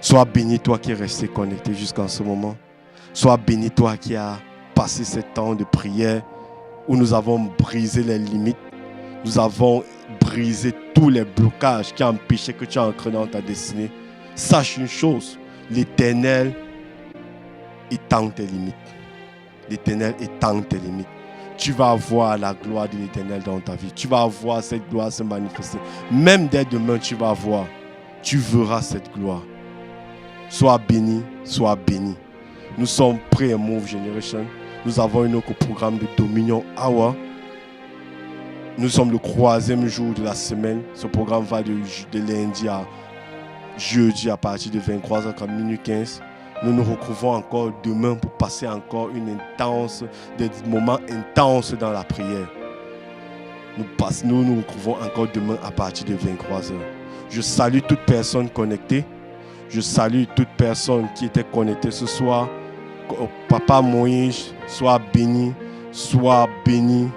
Speaker 1: Sois béni toi qui es resté connecté jusqu'à ce moment. Sois béni toi qui as passé ce temps de prière où nous avons brisé les limites. Nous avons brisé tous les blocages qui empêchaient que tu entres dans ta destinée. Sache une chose, l'Éternel étend tes limites. L'Éternel étend tes limites. Tu vas voir la gloire de l'Éternel dans ta vie. Tu vas voir cette gloire se manifester. Même dès demain, tu vas voir. Tu verras cette gloire. Sois béni, sois béni. Nous sommes prêts à Move Generation. Nous avons un autre programme de Dominion Hour. Nous sommes le 3e jour de la semaine. Ce programme va de lundi à jeudi à partir de 23h à minuit 15. Nous nous retrouvons encore demain pour passer encore des moments intenses dans la prière. Nous nous retrouvons encore demain à partir de 23h. Je salue toute personne connectée. Je salue toute personne qui était connectée ce soir. Papa Moïse, sois béni, sois béni.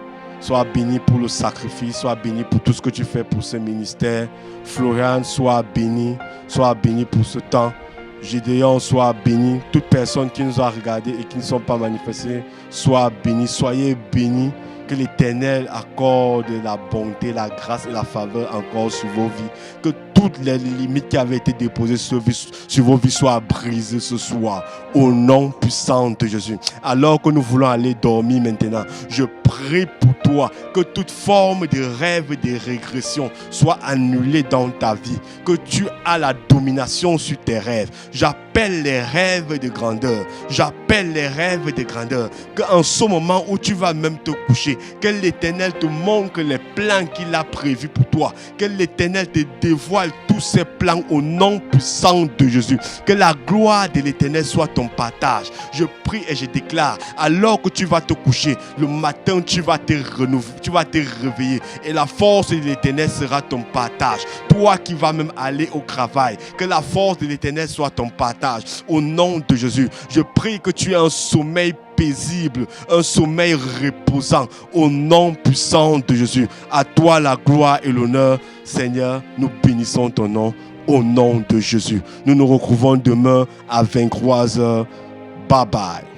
Speaker 1: Sois béni pour le sacrifice, sois béni pour tout ce que tu fais pour ce ministère. Florian, sois béni pour ce temps. Gédéon, sois béni. Toute personne qui nous a regardés et qui ne sont pas manifestées, sois béni. Soyez bénis. Que l'Éternel accorde la bonté, la grâce et la faveur encore sur vos vies. Que toutes les limites qui avaient été déposées sur vos vies soient brisées ce soir. Au nom puissant de Jésus. Alors que nous voulons aller dormir maintenant, je prie pour toi que toute forme de rêve et de régression soit annulée dans ta vie. Que tu as la domination sur tes rêves. J'appelle les rêves de grandeur. J'appelle les rêves de grandeur. Qu'en ce moment où tu vas même te coucher, que l'Éternel te montre les plans qu'il a prévus pour toi. Que l'Éternel te dévoile tous ses plans au nom puissant de Jésus. Que la gloire de l'Éternel soit ton partage. Je prie et je déclare, alors que tu vas te coucher, le matin tu vas te renouveler, tu vas te réveiller et la force de l'Éternel sera ton partage. Toi qui vas même aller au travail, que la force de l'Éternel soit ton partage. Au nom de Jésus, je prie que tu aies un sommeil paisible, un sommeil reposant au nom puissant de Jésus. À toi la gloire et l'honneur. Seigneur, nous bénissons ton nom au nom de Jésus. Nous nous retrouvons demain à 23h. Bye bye.